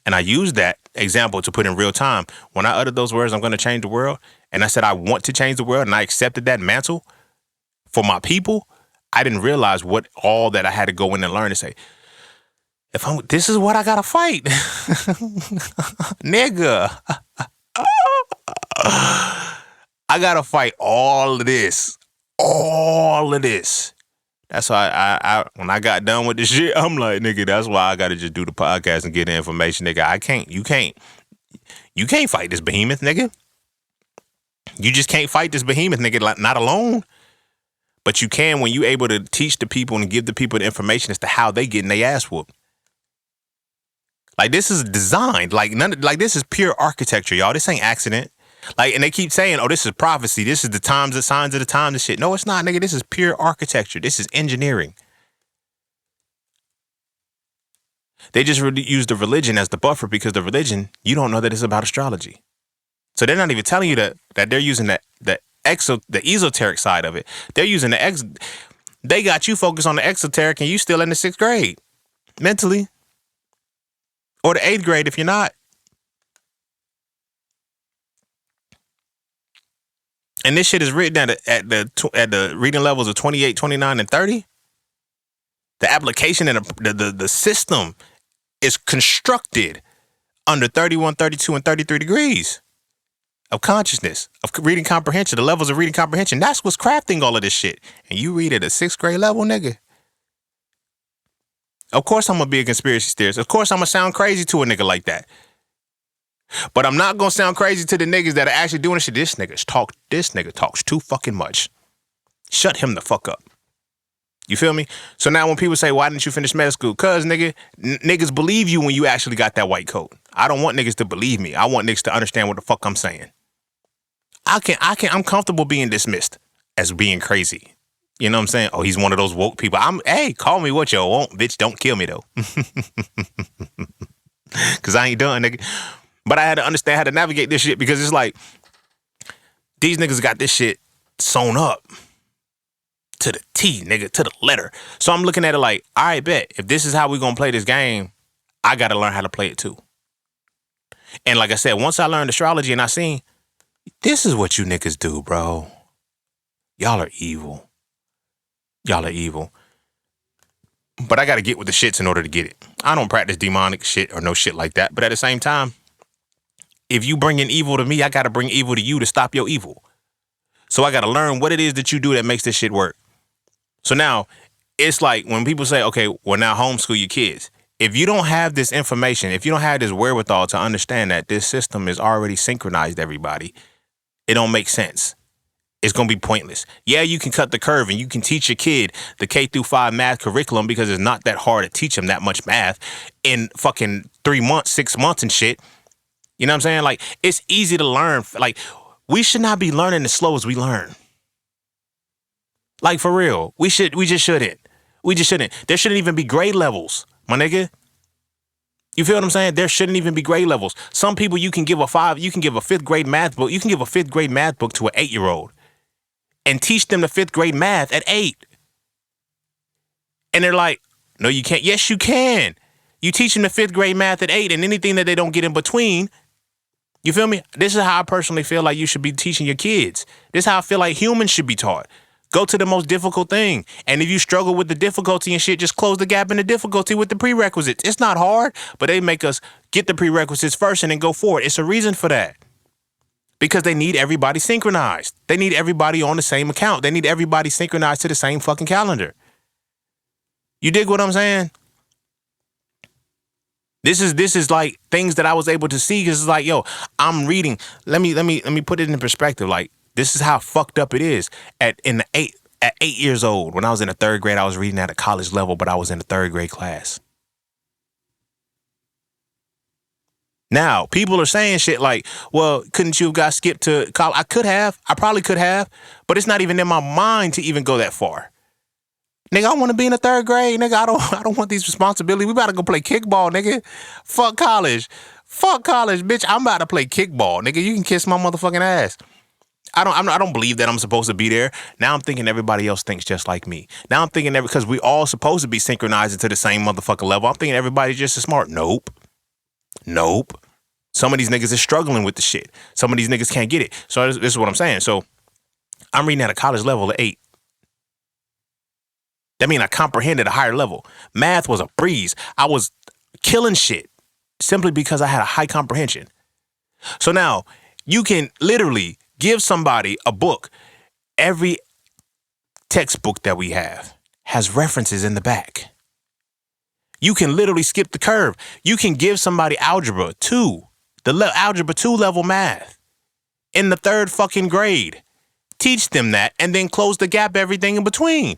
Speaker 1: And I used that example to put in real time. When I uttered those words, I'm going to change the world, and I said I want to change the world, and I accepted that mantle for my people, I didn't realize what all that I had to go in and learn to say, this is what I got to fight. Nigga. I got to fight all of this. All of this. That's why I when I got done with this shit, I'm like, nigga, that's why I got to just do the podcast and get the information, nigga. You can't fight this behemoth, nigga. You just can't fight this behemoth, nigga, like, not alone. But you can when you able to teach the people and give the people the information as to how they getting their ass whooped. Like, this is designed. Like, this is pure architecture, y'all. This ain't accident. Like, and they keep saying, oh, this is prophecy. This is the times, the signs of the times and shit. No, it's not, nigga. This is pure architecture. This is engineering. They just use the religion as the buffer because the religion, you don't know that it's about astrology. So they're not even telling you that they're using the esoteric side of it. They're using they got you focused on the exoteric and you still in the 6th grade mentally, or the 8th grade if you're not. And this shit is written at the reading levels of 28, 29, and 30. The application and the system is constructed under 31, 32, and 33 degrees of consciousness, of reading comprehension, the levels of reading comprehension. That's what's crafting all of this shit. And you read at a 6th grade level, nigga. Of course I'm gonna be a conspiracy theorist. Of course I'm gonna sound crazy to a nigga like that. But I'm not gonna sound crazy to the niggas that are actually doing this shit. This nigga talks too fucking much. Shut him the fuck up. You feel me? So now when people say, why didn't you finish medical school? Cause nigga, niggas believe you when you actually got that white coat. I don't want niggas to believe me. I want niggas to understand what the fuck I'm saying. I'm comfortable being dismissed as being crazy. You know what I'm saying? Oh, he's one of those woke people. Hey, call me what you want, bitch. Don't kill me though. Cause I ain't done, nigga. But I had to understand how to navigate this shit because it's like, these niggas got this shit sewn up to the T, nigga, to the letter. So I'm looking at it like, all right, bet. If this is how we gonna play this game, I gotta learn how to play it too. And like I said, once I learned astrology and I seen, this is what you niggas do, bro. Y'all are evil. Y'all are evil. But I gotta get with the shits in order to get it. I don't practice demonic shit or no shit like that. But at the same time, if you bring in evil to me, I gotta bring evil to you to stop your evil. So I gotta learn what it is that you do that makes this shit work. So now, it's like when people say, okay, well now homeschool your kids. If you don't have this information, if you don't have this wherewithal to understand that this system is already synchronized everybody, it don't make sense. It's going to be pointless. Yeah, you can cut the curve and you can teach your kid the K through 5 math curriculum because it's not that hard to teach them that much math in fucking 3 months, 6 months and shit. You know what I'm saying? Like, it's easy to learn. Like, we should not be learning as slow as we learn. Like, for real. We just shouldn't. We just shouldn't. There shouldn't even be grade levels, my nigga. You feel what I'm saying? There shouldn't even be grade levels. Some people you can give a 5th grade math book. You can give a 5th grade math book to an 8-year-old and teach them the 5th grade math at 8. And they're like, no, you can't. Yes, you can. You teach them the 5th grade math at 8 and anything that they don't get in between. You feel me? This is how I personally feel like you should be teaching your kids. This is how I feel like humans should be taught. Go to the most difficult thing. And if you struggle with the difficulty and shit, just close the gap in the difficulty with the prerequisites. It's not hard, but they make us get the prerequisites first and then go forward. It's a reason for that. Because they need everybody synchronized. They need everybody on the same account. They need everybody synchronized to the same fucking calendar. You dig what I'm saying? This is like things that I was able to see because it's like, yo, I'm reading. Let me put it in perspective. Like, this is how fucked up it is. At 8 years old, when I was in the 3rd grade, I was reading at a college level, but I was in the 3rd grade class. Now, people are saying shit like, well, couldn't you have got skipped to college? I could have. I probably could have. But it's not even in my mind to even go that far. Nigga, I want to be in the 3rd grade. Nigga, I don't want these responsibilities. We about to go play kickball, nigga. Fuck college. Fuck college, bitch. I'm about to play kickball. Nigga, you can kiss my motherfucking ass. I don't believe that I'm supposed to be there. Now I'm thinking everybody else thinks just like me. Now I'm thinking because we all supposed to be synchronized into the same motherfucking level. I'm thinking everybody's just as smart. Nope. Some of these niggas is struggling with the shit. Some of these niggas can't get it. So this is what I'm saying. So I'm reading at a college level at 8. That means I comprehended a higher level. Math was a breeze. I was killing shit simply because I had a high comprehension. So now you can literally give somebody a book. Every textbook that we have has references in the back. You can literally skip the curve. You can give somebody algebra 2, algebra 2 level math in the 3rd fucking grade. Teach them that and then close the gap, everything in between.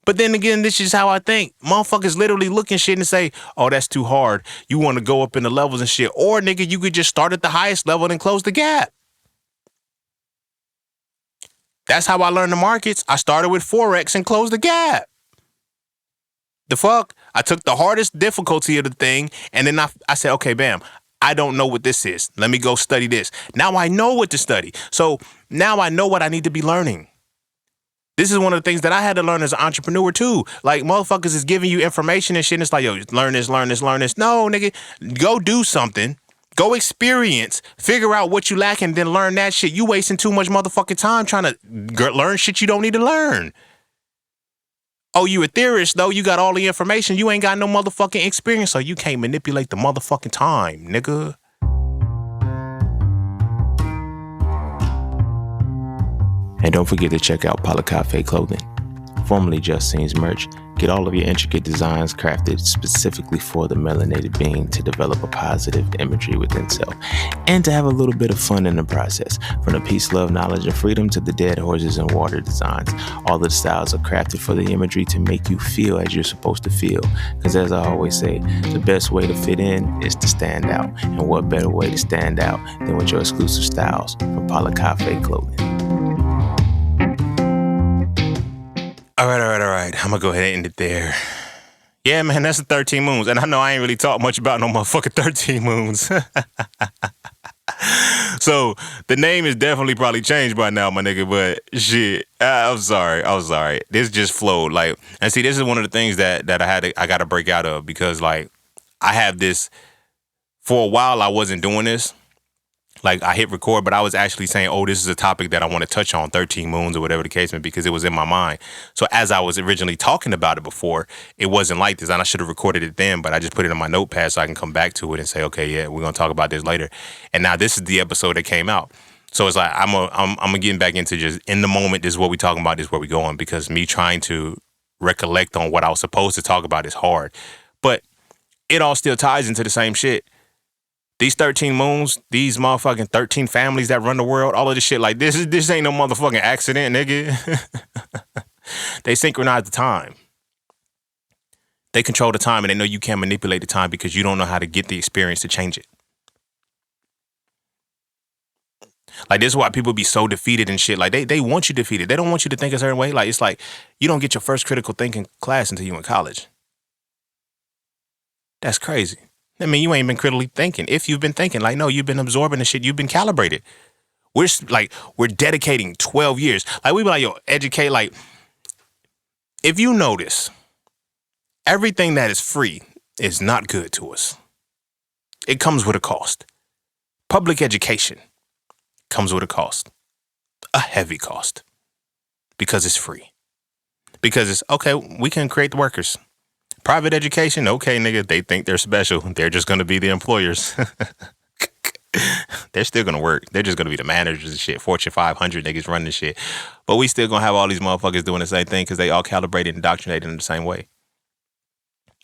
Speaker 1: But then again, this is how I think. Motherfuckers literally look and shit and say, oh, that's too hard. You want to go up in the levels and shit. Or, nigga, you could just start at the highest level and close the gap. That's how I learned the markets. I started with Forex and closed the gap. The fuck? I took the hardest difficulty of the thing and then I said, okay, bam, I don't know what this is. Let me go study this. Now I know what to study. So now I know what I need to be learning. This is one of the things that I had to learn as an entrepreneur too. Like, motherfuckers is giving you information and shit. And it's like, yo, learn this. No, nigga, go do something. Go experience, figure out what you lack, and then learn that shit. You wasting too much motherfucking time trying to learn shit you don't need to learn. Oh, you a theorist, though. You got all the information. You ain't got no motherfucking experience, so you can't manipulate the motherfucking time, nigga. And don't forget to check out Palacafe Clothing, formerly Just Scenes merch. Get all of your intricate designs crafted specifically for the melanated being to develop a positive imagery within self and to have a little bit of fun in the process. From the peace, love, knowledge, and freedom to the dead horses and water designs, all the styles are crafted for the imagery to make you feel as you're supposed to feel. Because as I always say, the best way to fit in is to stand out. And what better way to stand out than with your exclusive styles from Palacafe Clothing. All right. I'm going to go ahead and end it there. Yeah, man, that's the 13 moons. And I know I ain't really talked much about no motherfucking 13 moons. So the name is definitely probably changed by now, my nigga. But shit, I'm sorry. This just flowed. Like, and see, this is one of the things that I got to break out of because, like, I have this, for a while I wasn't doing this. Like, I hit record, but I was actually saying, oh, this is a topic that I want to touch on, 13 moons or whatever the case may be, because it was in my mind. So as I was originally talking about it before, it wasn't like this. And I should have recorded it then, but I just put it in my notepad so I can come back to it and say, okay, yeah, we're going to talk about this later. And now this is the episode that came out. So it's like, I'm getting back into just in the moment, this is what we're talking about, this is where we're going, because me trying to recollect on what I was supposed to talk about is hard. But it all still ties into the same shit. These 13 moons, these motherfucking 13 families that run the world, all of this shit, like, this ain't no motherfucking accident, nigga. They synchronize the time. They control the time, and they know you can't manipulate the time because you don't know how to get the experience to change it. Like, this is why people be so defeated and shit. Like, they want you defeated. They don't want you to think a certain way. Like, it's like, you don't get your first critical thinking class until you in college. That's crazy. I mean, you ain't been critically thinking. If you've been thinking, like, no, you've been absorbing the shit. You've been calibrated. We're dedicating 12 years. Like, we be like, yo, educate. Like, if you notice, everything that is free is not good to us. It comes with a cost. Public education comes with a cost. A heavy cost. Because it's free. Because it's, okay, we can create the workers. Private education, okay, nigga, they think they're special. They're just going to be the employers. They're still going to work. They're just going to be the managers and shit. Fortune 500 niggas running shit. But we still going to have all these motherfuckers doing the same thing because they all calibrated and indoctrinated in the same way.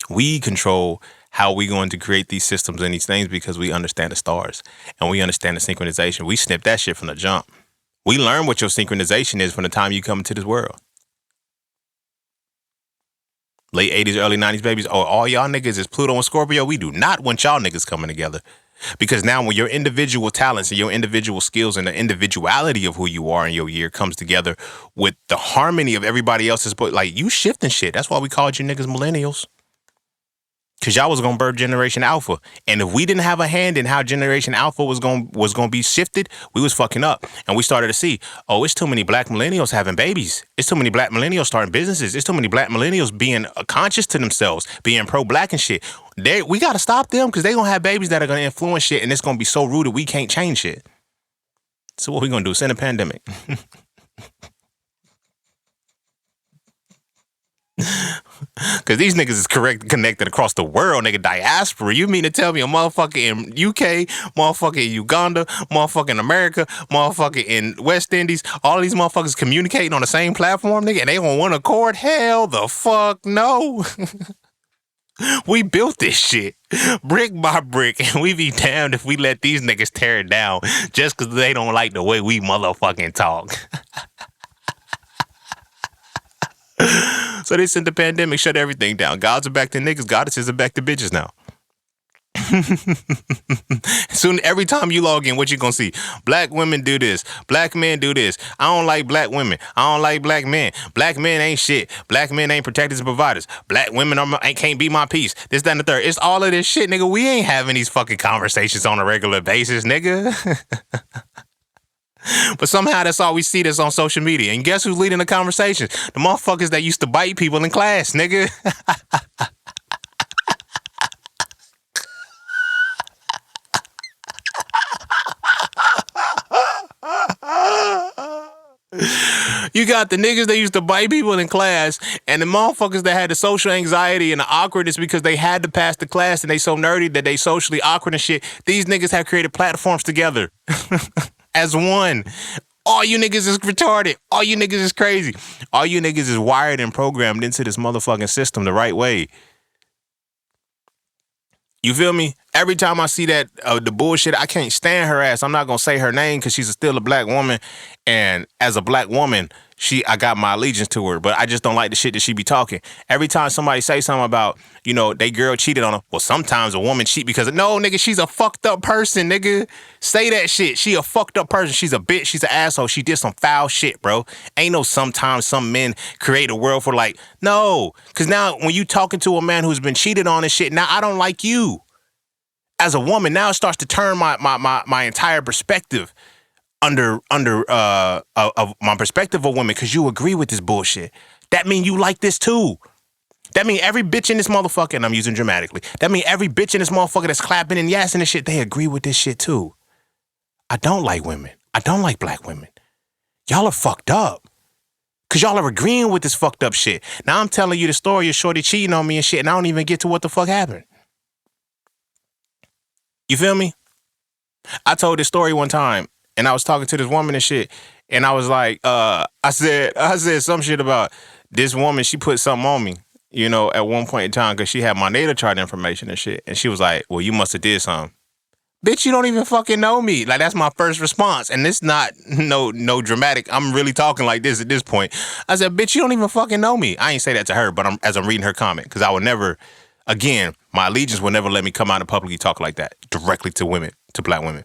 Speaker 1: We control how we going to create these systems and these things because we understand the stars and we understand the synchronization. We snip that shit from the jump. We learn what your synchronization is from the time you come into this world. Late 80s, early 90s babies. Oh, all y'all niggas is Pluto and Scorpio. We do not want y'all niggas coming together. Because now when your individual talents and your individual skills and the individuality of who you are in your year comes together with the harmony of everybody else's, like, you shifting shit. That's why we called you niggas millennials. Because y'all was going to birth Generation Alpha. And if we didn't have a hand in how Generation Alpha was going to be shifted, we was fucking up. And we started to see, oh, it's too many black millennials having babies. It's too many black millennials starting businesses. It's too many black millennials being conscious to themselves, being pro-black and shit. We got to stop them because they going to have babies that are going to influence shit, and it's going to be so rude that we can't change shit. So what we going to do? Send a pandemic. Because these niggas is connected across the world, nigga. Diaspora. You mean to tell me a motherfucker in UK, motherfucker in Uganda, motherfucker in America, motherfucker in West Indies, all these motherfuckers communicating on the same platform, nigga, and they on one accord? Hell the fuck no. We built this shit brick by brick, and we be damned if we let these niggas tear it down just because they don't like the way we motherfucking talk. So they sent the pandemic, shut everything down. Gods are back to niggas, goddesses are back to bitches now. Soon, every time you log in, what you gonna see? Black women do this. Black men do this. I don't like black women. I don't like black men. Black men ain't shit. Black men ain't protectors and providers. Black women can't be my peace. This, that, and the third. It's all of this shit, nigga. We ain't having these fucking conversations on a regular basis, nigga. But somehow that's all we see that's on social media. And guess who's leading the conversations? The motherfuckers that used to bite people in class, nigga. You got the niggas that used to bite people in class, and the motherfuckers that had the social anxiety and the awkwardness because they had to pass the class and they so nerdy that they socially awkward and shit. These niggas have created platforms together as one. All you niggas is retarded. All you niggas is crazy. All you niggas is wired and programmed into this motherfucking system the right way. You feel me? Every time I see that, the bullshit, I can't stand her ass. I'm not going to say her name because she's still a black woman. And as a black woman, I got my allegiance to her. But I just don't like the shit that she be talking. Every time somebody say something about, they girl cheated on her. Well, sometimes a woman cheat because, no, nigga, she's a fucked up person, nigga. Say that shit. She a fucked up person. She's a bitch. She's an asshole. She did some foul shit, bro. Ain't no sometimes some men create a world for no. Because now when you talking to a man who's been cheated on and shit, now I don't like you. As a woman, now it starts to turn my entire perspective under of my perspective of women because you agree with this bullshit. That mean you like this too. That mean every bitch in this motherfucker, and I'm using dramatically, that mean every bitch in this motherfucker that's clapping and yassing and shit, they agree with this shit too. I don't like women. I don't like black women. Y'all are fucked up. Cause y'all are agreeing with this fucked up shit. Now I'm telling you the story of shorty cheating on me and shit, and I don't even get to what the fuck happened. You feel me? I told this story one time, and I was talking to this woman and shit, and I was like, I said some shit about this woman. She put something on me, at one point in time, because she had my natal chart information and shit, and she was like, "Well, you must have did something." Bitch, you don't even fucking know me. Like, that's my first response, and it's not no dramatic. I'm really talking like this at this point. I said, "Bitch, you don't even fucking know me." I ain't say that to her, but as I'm reading her comment, because I would never. Again, my allegiance will never let me come out and publicly talk like that directly to women, to black women.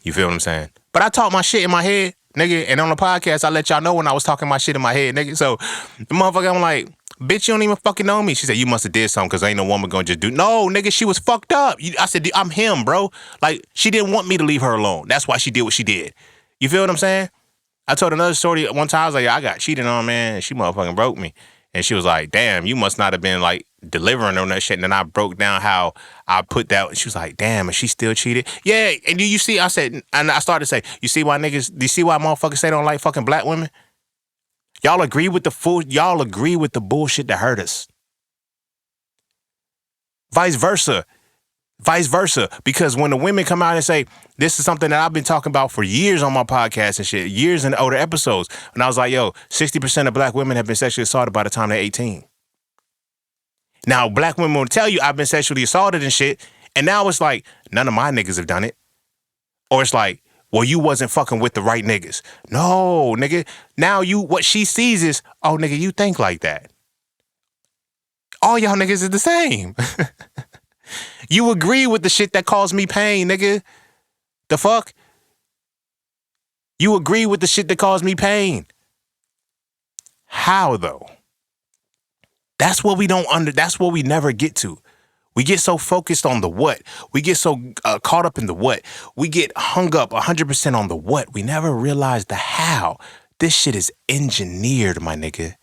Speaker 1: You feel what I'm saying? But I talk my shit in my head, nigga, and on the podcast, I let y'all know when I was talking my shit in my head, nigga. So the motherfucker, I'm like, bitch, you don't even fucking know me. She said, you must have did something because ain't no woman gonna just do. No, nigga, she was fucked up. I said, I'm him, bro. Like, she didn't want me to leave her alone. That's why she did what she did. You feel what I'm saying? I told another story one time, I was like, I got cheated on, man, and she motherfucking broke me. And she was like, damn, you must not have been like delivering on that shit. And then I broke down how I put that. And she was like, damn, and she still cheated? Yeah. And you see, I said, and I started to say, you see why motherfuckers say they don't like fucking black women? Y'all agree with the bullshit that hurt us. Vice versa. Because when the women come out and say, this is something that I've been talking about for years on my podcast and shit, years in older episodes. And I was like, yo, 60% of black women have been sexually assaulted by the time they're 18. Now, black women will tell you I've been sexually assaulted and shit. And now it's like, none of my niggas have done it. Or it's like, well, you wasn't fucking with the right niggas. No, nigga. Now what she sees is, oh, nigga, you think like that. All y'all niggas is the same. You agree with the shit that caused me pain, nigga. The fuck? You agree with the shit that caused me pain. How, though? That's what that's what we never get to. We get so focused on the what. We get so caught up in the what. We get hung up 100% on the what. We never realize the how. This shit is engineered, my nigga.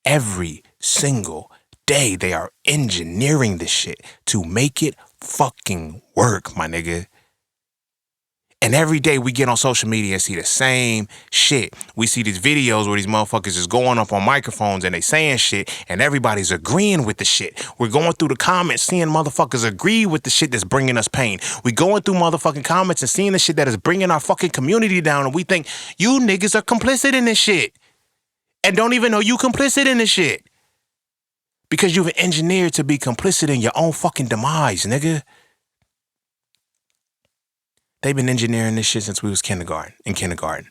Speaker 1: Every single day they are engineering this shit to make it fucking work, my nigga. And every day we get on social media and see the same shit. We see these videos where these motherfuckers is going up on microphones and they saying shit and everybody's agreeing with the shit. We're going through the comments seeing motherfuckers agree with the shit that's bringing us pain. We going through motherfucking comments and seeing the shit that is bringing our fucking community down, and we think you niggas are complicit in this shit and don't even know you complicit in this shit because you've engineered to be complicit in your own fucking demise, nigga. They've been engineering this shit since we was in kindergarten.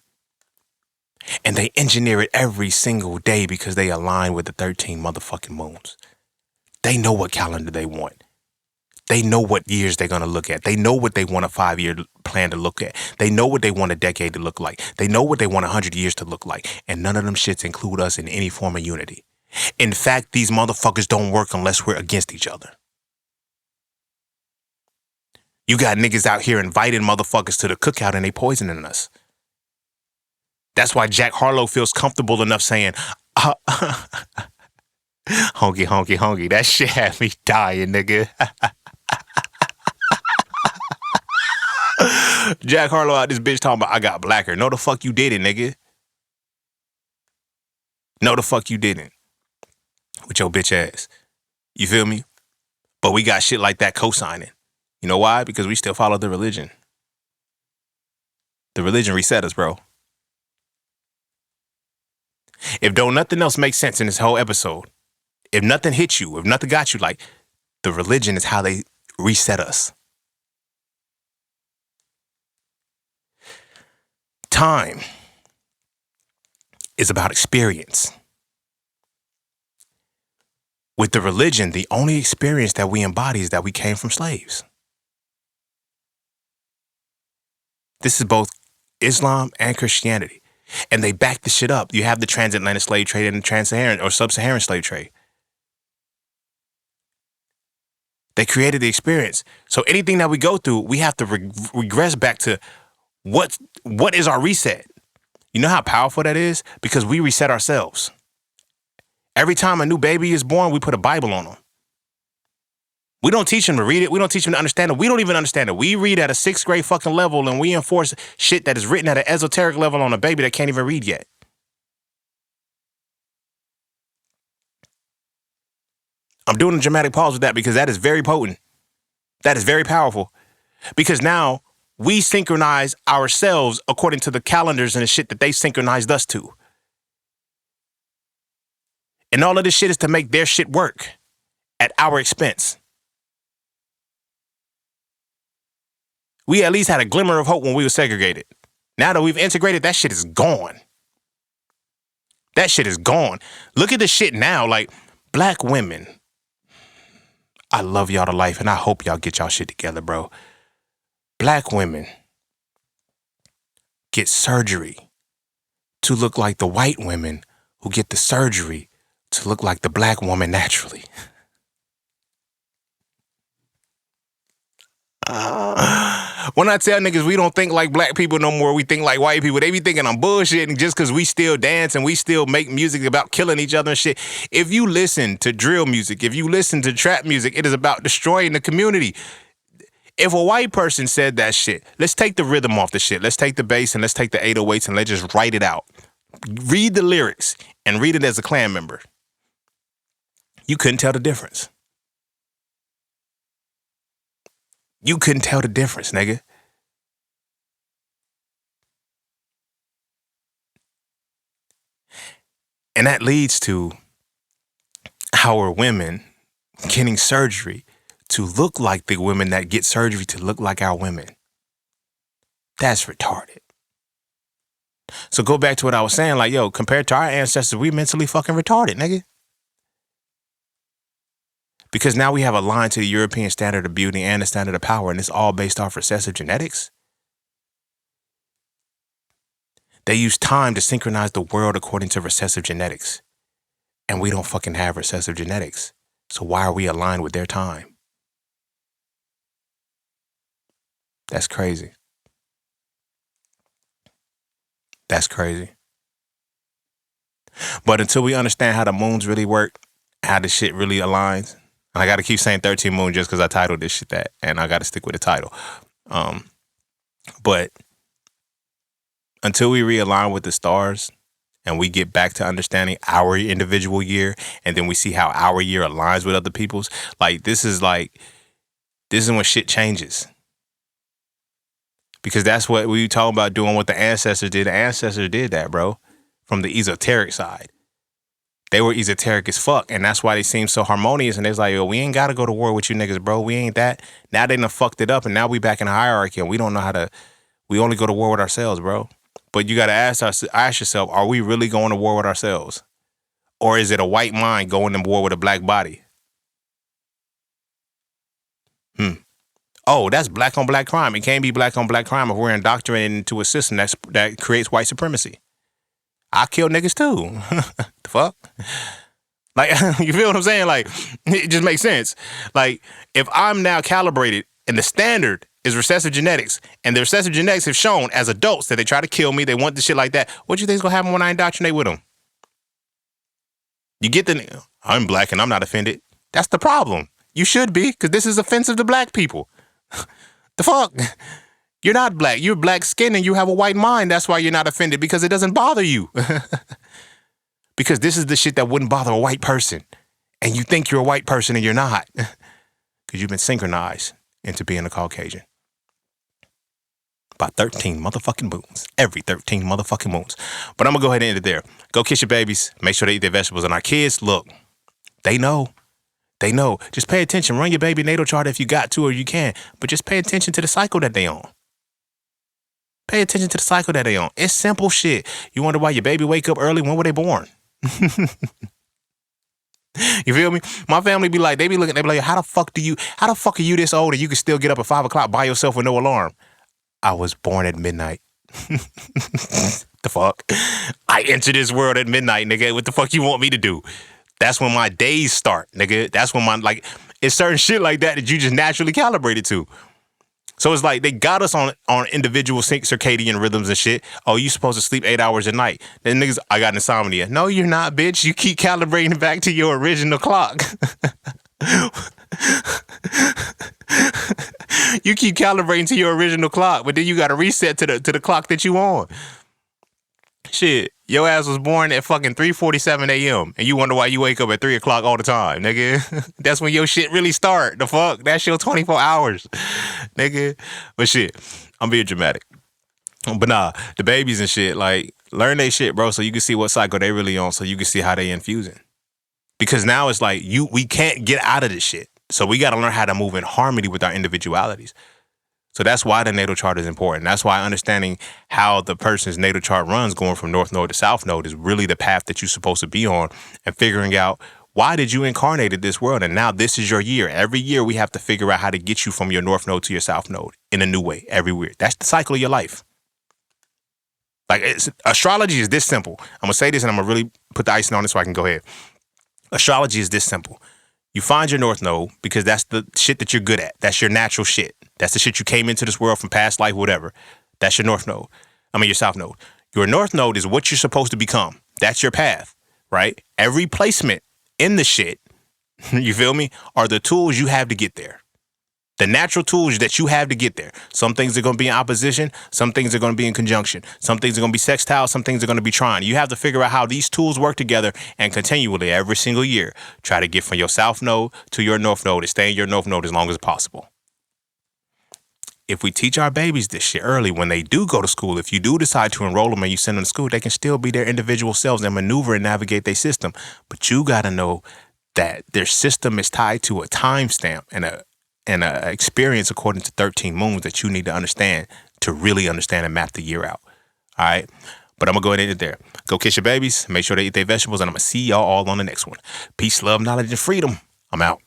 Speaker 1: And they engineer it every single day because they align with the 13 motherfucking moons. They know what calendar they want. They know what years they're going to look at. They know what they want a 5-year plan to look at. They know what they want a decade to look like. They know what they want 100 years to look like. And none of them shits include us in any form of unity. In fact, these motherfuckers don't work unless we're against each other. You got niggas out here inviting motherfuckers to the cookout and they poisoning us. That's why Jack Harlow feels comfortable enough saying, honky, honky, honky. That shit had me dying, nigga. Jack Harlow out this bitch talking about, I got blacker. No, the fuck you did it, nigga. No, the fuck you didn't. With your bitch ass. You feel me? But we got shit like that co-signing. You know why? Because we still follow the religion. The religion reset us, bro. If don't nothing else make sense in this whole episode, if nothing hit you, if nothing got you, like, the religion is how they reset us. Time is about experience. With the religion, the only experience that we embody is that we came from slaves. This is both Islam and Christianity. And they back the shit up. You have the transatlantic slave trade and the trans-Saharan or sub-Saharan slave trade. They created the experience. So anything that we go through, we have to regress back to what is our reset. You know how powerful that is? Because we reset ourselves. Every time a new baby is born, we put a Bible on them. We don't teach them to read it. We don't teach them to understand it. We don't even understand it. We read at a 6th grade fucking level and we enforce shit that is written at an esoteric level on a baby that can't even read yet. I'm doing a dramatic pause with that because that is very potent. That is very powerful. Because now we synchronize ourselves according to the calendars and the shit that they synchronized us to. And all of this shit is to make their shit work at our expense. We at least had a glimmer of hope when we were segregated. Now that we've integrated, that shit is gone. That shit is gone. Look at the shit now. Like, black women. I love y'all to life, and I hope y'all get y'all shit together, bro. Black women get surgery to look like the white women who get the surgery to look like the black woman naturally. When I tell niggas we don't think like black people no more, we think like white people, they be thinking I'm bullshitting just because we still dance and we still make music about killing each other and shit. If you listen to drill music, if you listen to trap music, it is about destroying the community. If a white person said that shit, let's take the rhythm off the shit. Let's take the bass and let's take the 808s and let's just write it out. Read the lyrics and read it as a Klan member. You couldn't tell the difference. You couldn't tell the difference, nigga. And that leads to our women getting surgery to look like the women that get surgery to look like our women. That's retarded. So go back to what I was saying, like, yo, compared to our ancestors, we mentally fucking retarded, nigga. Because now we have aligned to the European standard of beauty and the standard of power, and it's all based off recessive genetics. They use time to synchronize the world according to recessive genetics. And we don't fucking have recessive genetics. So why are we aligned with their time? That's crazy. That's crazy. But until we understand how the moons really work, how the shit really aligns, and I got to keep saying 13 moon just because I titled this shit that, and I got to stick with the title. But until we realign with the stars and we get back to understanding our individual year, and then we see how our year aligns with other people's, this is when shit changes. Because that's what we talking about doing what the ancestors did. The ancestors did that, bro, from the esoteric side. They were esoteric as fuck, and that's why they seem so harmonious. And they was like, yo, we ain't got to go to war with you niggas, bro. We ain't that. Now they done fucked it up, and now we back in a hierarchy, and we don't know how to, we only go to war with ourselves, bro. But you got to ask yourself, are we really going to war with ourselves? Or is it a white mind going to war with a black body? Oh, that's black on black crime. It can't be black on black crime if we're indoctrinated into a system that creates white supremacy. I kill niggas too. The fuck? Like, you feel what I'm saying? Like, it just makes sense. Like, if I'm now calibrated and the standard is recessive genetics, and the recessive genetics have shown as adults that they try to kill me, they want the shit like that, what do you think's gonna happen when I indoctrinate with them? You get I'm black and I'm not offended. That's the problem. You should be, because this is offensive to black people. The fuck? You're not black. You're black skinned and you have a white mind. That's why you're not offended, because it doesn't bother you. Because this is the shit that wouldn't bother a white person. And you think you're a white person and you're not. Because you've been synchronized into being a Caucasian. By 13 motherfucking moons. Every 13 motherfucking moons. But I'm going to go ahead and end it there. Go kiss your babies. Make sure they eat their vegetables. And our kids, look, they know. They know. Just pay attention. Run your baby natal chart if you got to or you can. But just pay attention to the cycle that they on. Pay attention to the cycle that they on. It's simple shit. You wonder why your baby wake up early? When were they born? You feel me? My family be like, they be like, how the fuck are you this old and you can still get up at 5 o'clock by yourself with no alarm? I was born at midnight. The fuck? I entered this world at midnight, nigga. What the fuck you want me to do? That's when my days start, nigga. That's when it's certain shit like that you just naturally calibrated to. So it's like they got us on individual circadian rhythms and shit. Oh, you supposed to sleep 8 hours a night. Then niggas, I got insomnia. No, you're not, bitch. You keep calibrating back to your original clock. You keep calibrating to your original clock, but then you got to reset to the clock that you on. Shit, your ass was born at fucking 3:47 a.m. and you wonder why you wake up at 3 o'clock all the time, nigga. That's when your shit really start. The fuck? That's your 24 hours, nigga. But shit, I'm being dramatic. But nah, the babies and shit, like, learn they shit, bro, so you can see what cycle they really on, so you can see how they infusing. Because now it's like, we can't get out of this shit. So we got to learn how to move in harmony with our individualities. So that's why the natal chart is important. That's why understanding how the person's natal chart runs, going from North Node to South Node, is really the path that you're supposed to be on, and figuring out, why did you incarnate in this world? And now this is your year. Every year we have to figure out how to get you from your North Node to your South Node in a new way every year. That's the cycle of your life. Like, astrology is this simple. I'm going to say this and I'm going to really put the icing on it so I can go ahead. Astrology is this simple. You find your North Node because that's the shit that you're good at. That's your natural shit. That's the shit you came into this world from past life, whatever. That's your North Node. Your South Node. Your North Node is what you're supposed to become. That's your path, right? Every placement in the shit, you feel me, are the tools you have to get there. The natural tools that you have to get there. Some things are going to be in opposition. Some things are going to be in conjunction. Some things are going to be sextile. Some things are going to be trine. You have to figure out how these tools work together and continually every single year try to get from your South Node to your North Node and stay in your North Node as long as possible. If we teach our babies this shit early, when they do go to school, if you do decide to enroll them and you send them to school, they can still be their individual selves and maneuver and navigate their system. But you got to know that their system is tied to a timestamp and a experience according to 13 moons that you need to understand to really understand and map the year out. All right? But I'm going to go ahead and end it there. Go kiss your babies. Make sure they eat their vegetables. And I'm going to see y'all all on the next one. Peace, love, knowledge, and freedom. I'm out.